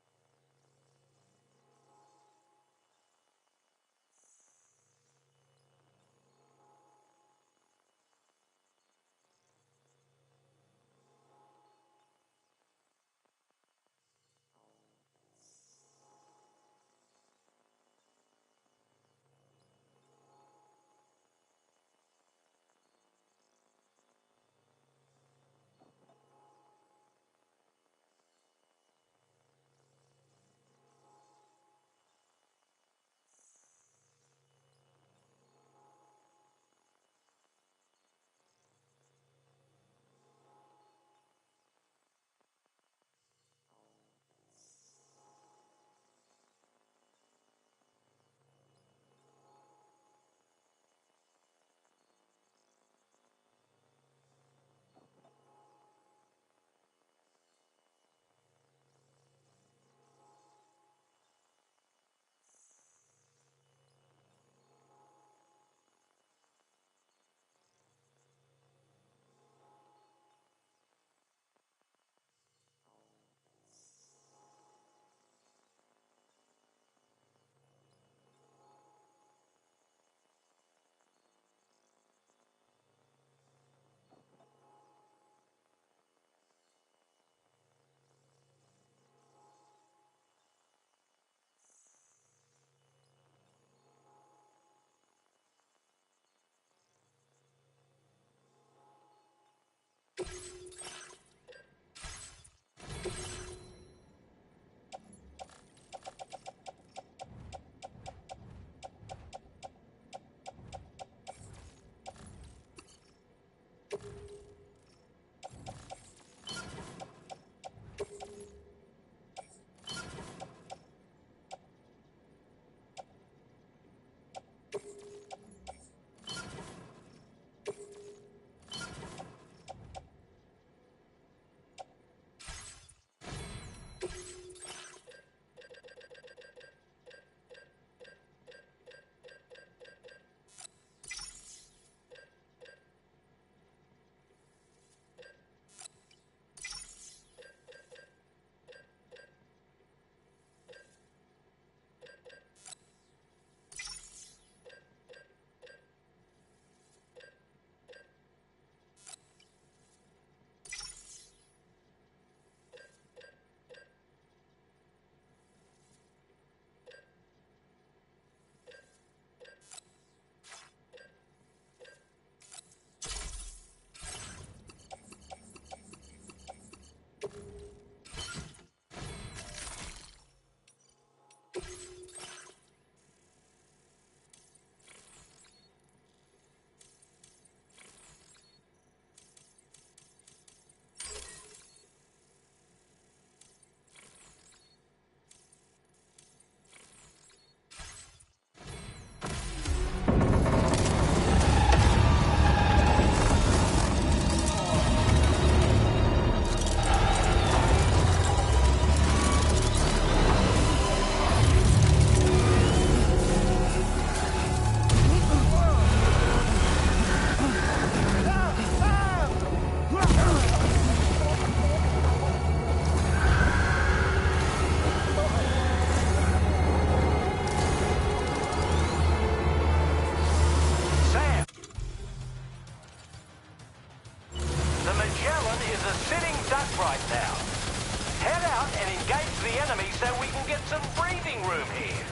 Head out and engage the enemy so we can get some breathing room here.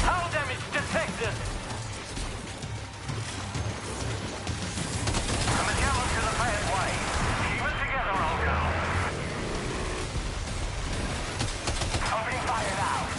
Hull damage detected. The Magellan to the bad way. Keep it together, old girl. Opening fire now.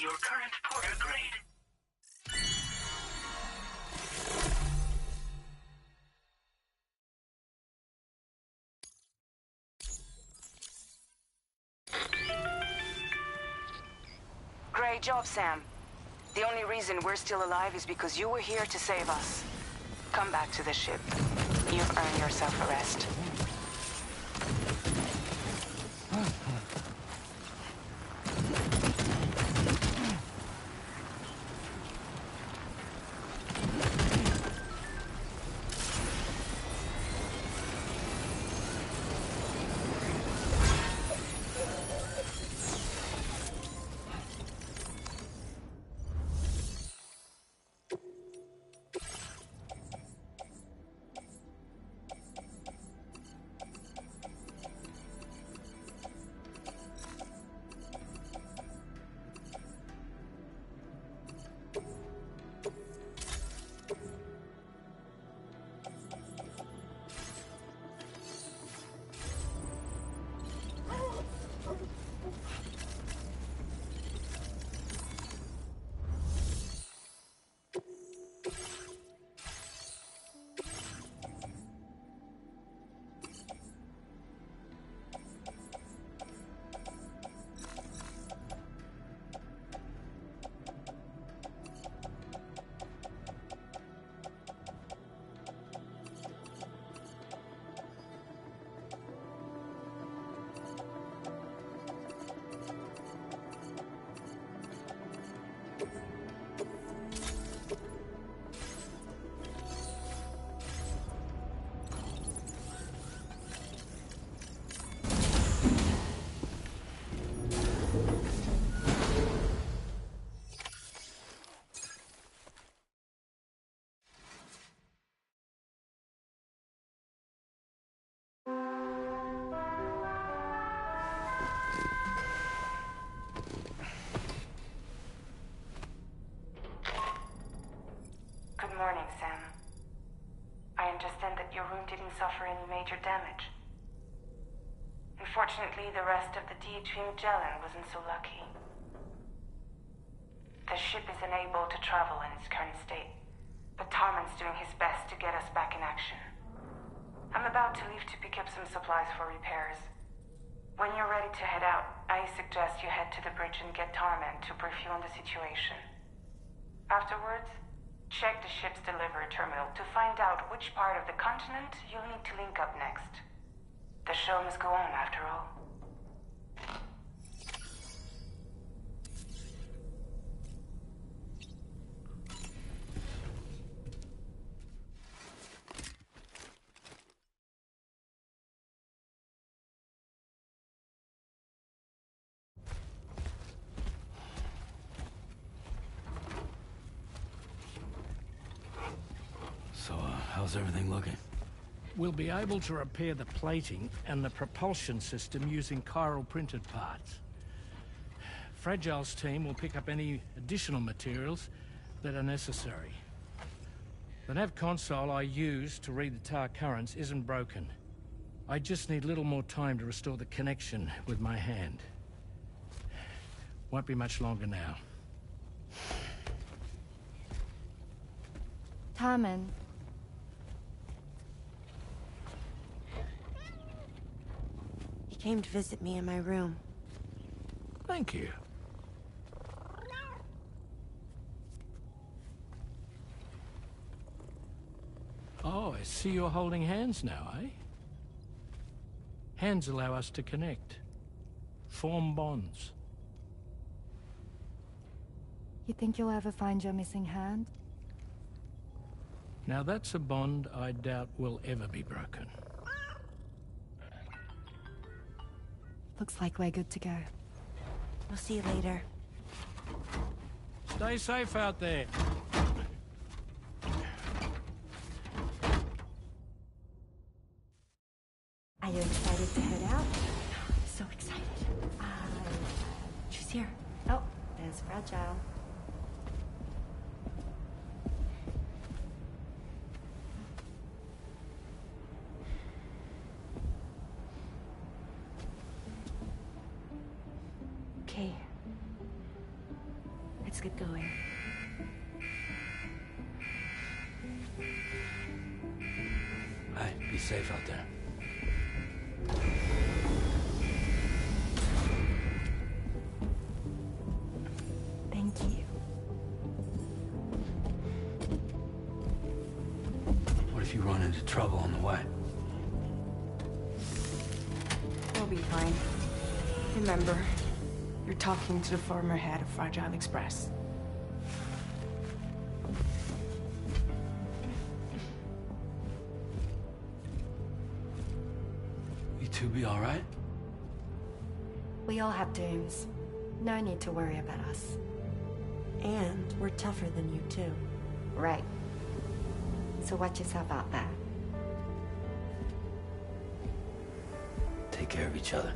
your current porter grade. Great job, Sam. The only reason we're still alive is because you were here to save us. Come back to the ship. You've earned yourself a rest. Good morning, Sam. I understand that your room didn't suffer any major damage. Unfortunately, the rest of the DHV Magellan wasn't so lucky. The ship is unable to travel in its current state, but Tarman's doing his best to get us back in action. I'm about to leave to pick up some supplies for repairs. When you're ready to head out, I suggest you head to the bridge and get Tarman to brief you on the situation. Afterwards, check the ship's delivery terminal to find out which part of the continent you'll need to link up next. The show must go on, after all. So, how's everything looking? We'll be able to repair the plating and the propulsion system using chiral printed parts. Fragile's team will pick up any additional materials that are necessary. The nav console I use to read the tar currents isn't broken. I just need a little more time to restore the connection with my hand. Won't be much longer now. Tarman. He came to visit me in my room. Thank you. Oh, I see you're holding hands now, eh? Hands allow us to connect. Form bonds. You think you'll ever find your missing hand? Now that's a bond I doubt will ever be broken. Looks like we're good to go. We'll see you later. Stay safe out there. Are you excited to head out? So excited. She's here. Oh, there's Fragile. Okay. Let's get going. Alright, be safe out there. Thank you. run into trouble on the way. We'll be fine. Remember, you're talking to the former head of Fragile Express. You two be all right? We all have dooms. No need to worry about us. And we're tougher than you, too. Right. So watch yourself out there. Take care of each other.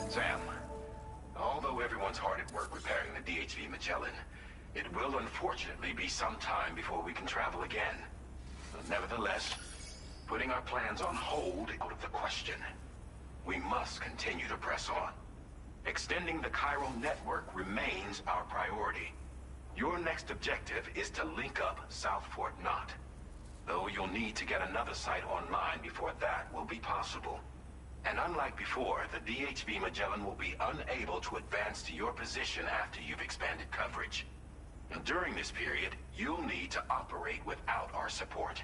Sam, although everyone's hard at work repairing the DHV Magellan, it will unfortunately be some time before we can travel again. But nevertheless, putting our plans on hold out of the question. We must continue to press on. Extending the chiral network remains our priority. Your next objective is to link up South Fort Knot. Though you'll need to get another site online before that will be possible. And unlike before, the DHV Magellan will be unable to advance to your position after you've expanded coverage. And during this period, you'll need to operate without our support.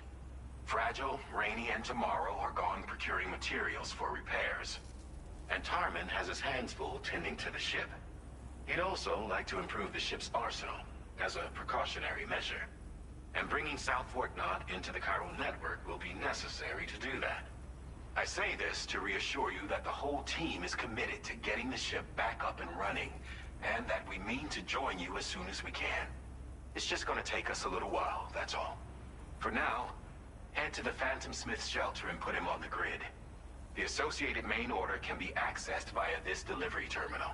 Fragile, Rainy, and Tomorrow are gone procuring materials for repairs. And Tarman has his hands full tending to the ship. He'd also like to improve the ship's arsenal, as a precautionary measure. And bringing South Fort Knot into the chiral network will be necessary to do that. I say this to reassure you that the whole team is committed to getting the ship back up and running, and that we mean to join you as soon as we can. It's just gonna take us a little while, that's all. For now, head to the Phantom Smith shelter and put him on the grid. The associated main order can be accessed via this delivery terminal.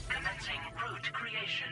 Commencing route creation.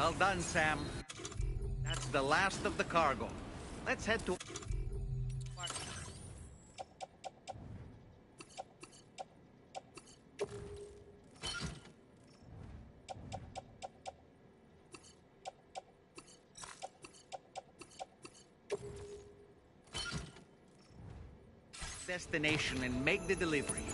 Well done, Sam. That's the last of the cargo. Let's head to... destination and make the delivery.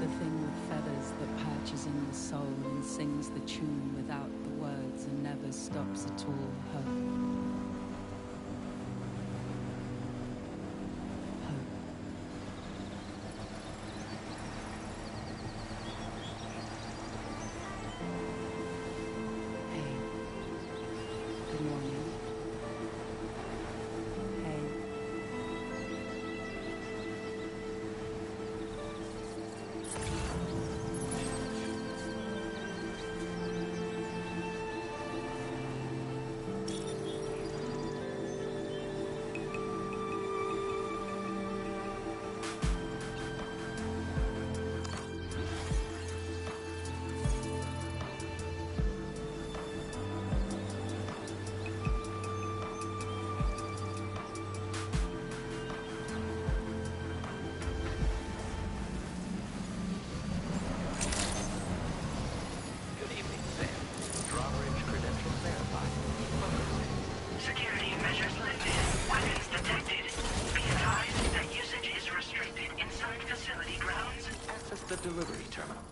the thing with feathers that perches in the soul and sings the tune without the words and never stops at all. Hope. Security measures lifted. Weapons detected. Be advised that usage is restricted inside facility grounds. Access the delivery terminal.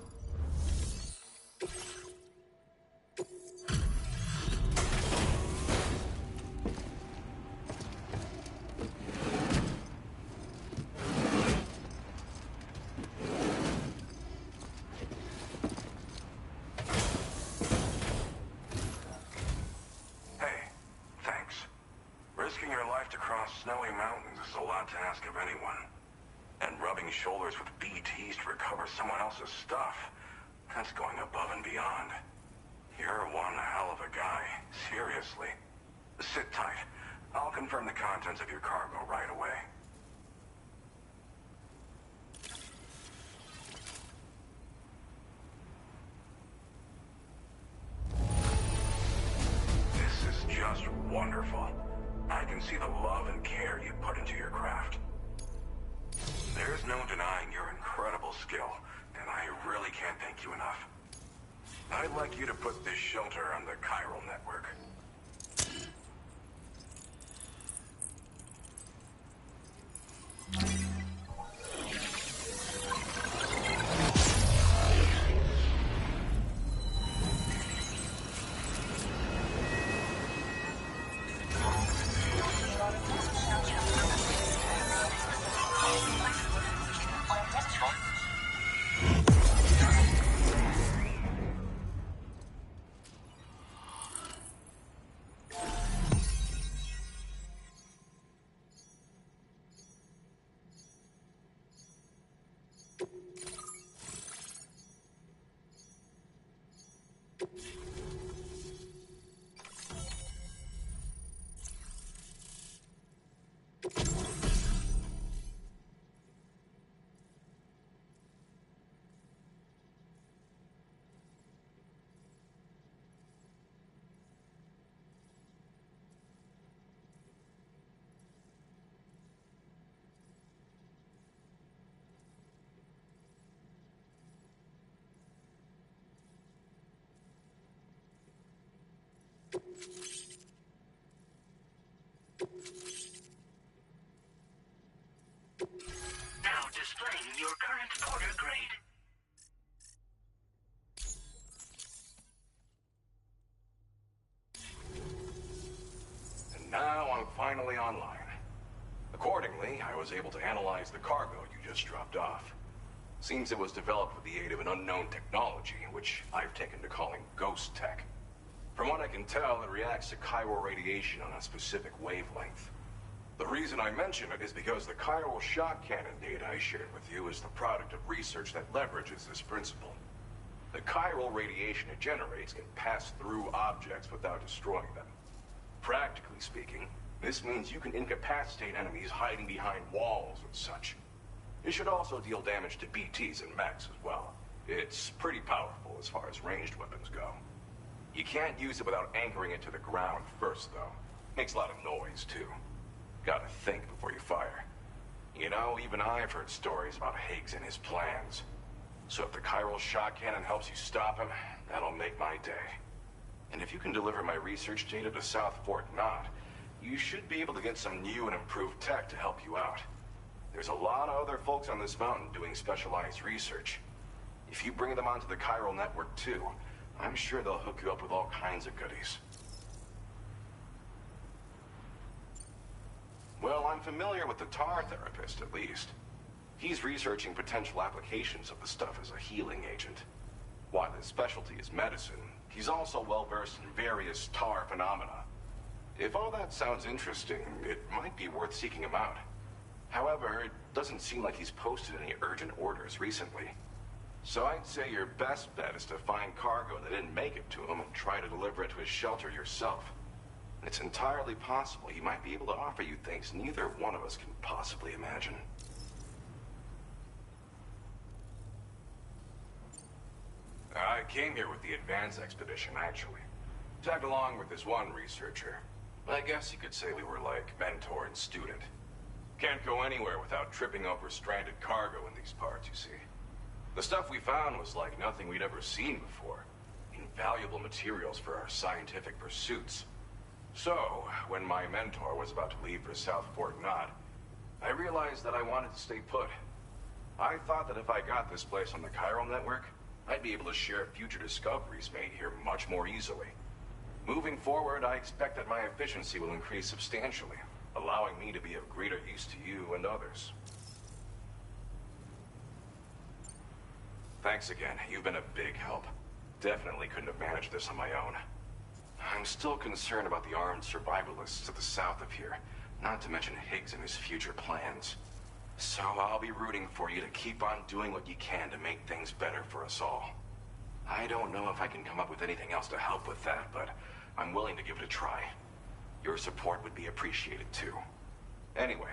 Risking your life to cross snowy mountains is a lot to ask of anyone. And rubbing shoulders with BTs to recover someone else's stuff, that's going above and beyond. You're one hell of a guy, seriously. Sit tight. I'll confirm the contents of your cargo right away. This is just wonderful. I can see the love and care you put into your craft. There's no denying your incredible skill, and I really can't thank you enough. I'd like you to put this shelter on the chiral network. Now displaying your current porter grade. And now I'm finally online. Accordingly, I was able to analyze the cargo you just dropped off. Seems it was developed with the aid of an unknown technology, which I've taken to calling ghost tech. From what I can tell, it reacts to chiral radiation on a specific wavelength. The reason I mention it is because the chiral shock cannon data I shared with you is the product of research that leverages this principle. The chiral radiation it generates can pass through objects without destroying them. Practically speaking, this means you can incapacitate enemies hiding behind walls and such. It should also deal damage to BTs and mechs as well. It's pretty powerful as far as ranged weapons go. You can't use it without anchoring it to the ground first, though. Makes a lot of noise, too. Gotta think before you fire. You know, even I've heard stories about Higgs and his plans. So if the chiral shock cannon helps you stop him, that'll make my day. And if you can deliver my research data to South Fort Knott, you should be able to get some new and improved tech to help you out. There's a lot of other folks on this mountain doing specialized research. If you bring them onto the chiral network too, I'm sure they'll hook you up with all kinds of goodies. Well, I'm familiar with the tar therapist, at least. He's researching potential applications of the stuff as a healing agent. While his specialty is medicine, he's also well-versed in various tar phenomena. If all that sounds interesting, it might be worth seeking him out. However, it doesn't seem like he's posted any urgent orders recently. So I'd say your best bet is to find cargo that didn't make it to him and try to deliver it to his shelter yourself. It's entirely possible he might be able to offer you things neither one of us can possibly imagine. I came here with the Advance expedition, actually. Tagged along with this one researcher. I guess you could say we were like mentor and student. Can't go anywhere without tripping over stranded cargo in these parts, you see. The stuff we found was like nothing we'd ever seen before. Invaluable materials for our scientific pursuits. So, when my mentor was about to leave for South Fort Knot, I realized that I wanted to stay put. I thought that if I got this place on the chiral network, I'd be able to share future discoveries made here much more easily. Moving forward, I expect that my efficiency will increase substantially, allowing me to be of greater use to you and others. Thanks again. You've been a big help. Definitely couldn't have managed this on my own. I'm still concerned about the armed survivalists to the south of here, not to mention Higgs and his future plans. So I'll be rooting for you to keep on doing what you can to make things better for us all. I don't know if I can come up with anything else to help with that, but I'm willing to give it a try. Your support would be appreciated too. Anyway,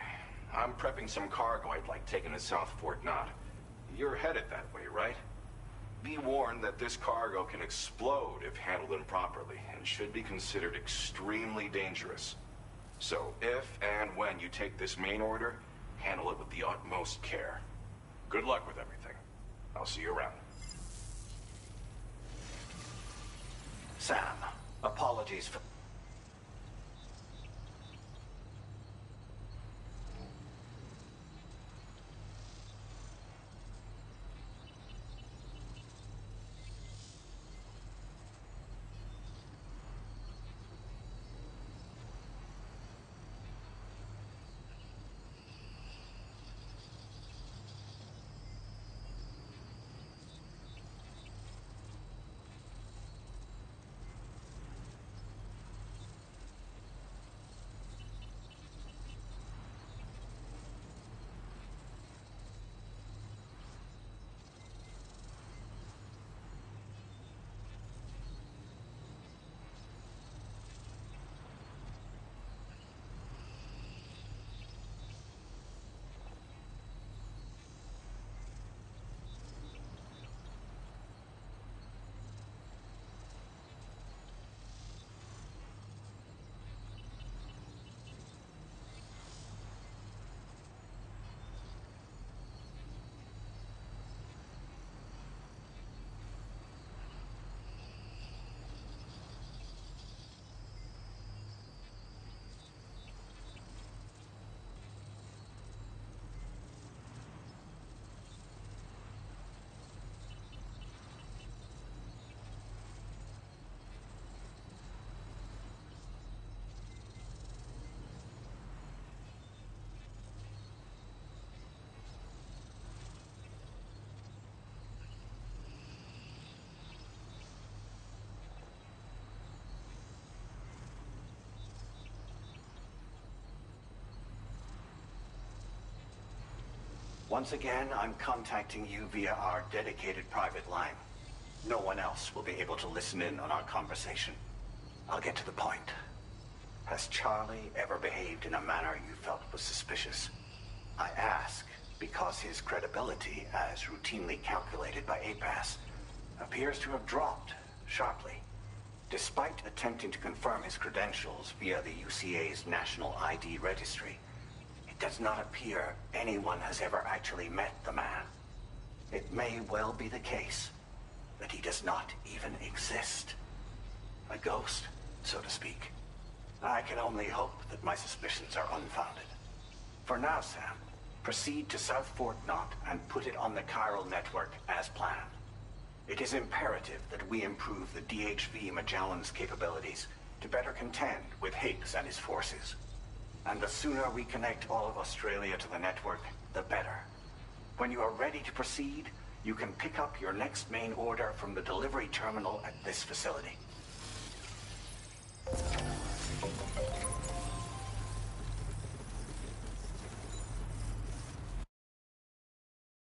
I'm prepping some cargo I'd like taken to South Fort Knot. You're headed that way, right? Be warned that this cargo can explode if handled improperly, and should be considered extremely dangerous. So if and when you take this main order, handle it with the utmost care. Good luck with everything. I'll see you around. Sam, apologies for... Once again, I'm contacting you via our dedicated private line. No one else will be able to listen in on our conversation. I'll get to the point. Has Charlie ever behaved in a manner you felt was suspicious? I ask because his credibility, as routinely calculated by APAS, appears to have dropped sharply. Despite attempting to confirm his credentials via the UCA's National ID Registry, it does not appear anyone has ever actually met the man. It may well be the case that he does not even exist. A ghost, so to speak. I can only hope that my suspicions are unfounded. For now, Sam, proceed to South Fort Knot and put it on the chiral network as planned. It is imperative that we improve the DHV Magellan's capabilities to better contend with Higgs and his forces. And the sooner we connect all of Australia to the network, the better. When you are ready to proceed, you can pick up your next main order from the delivery terminal at this facility.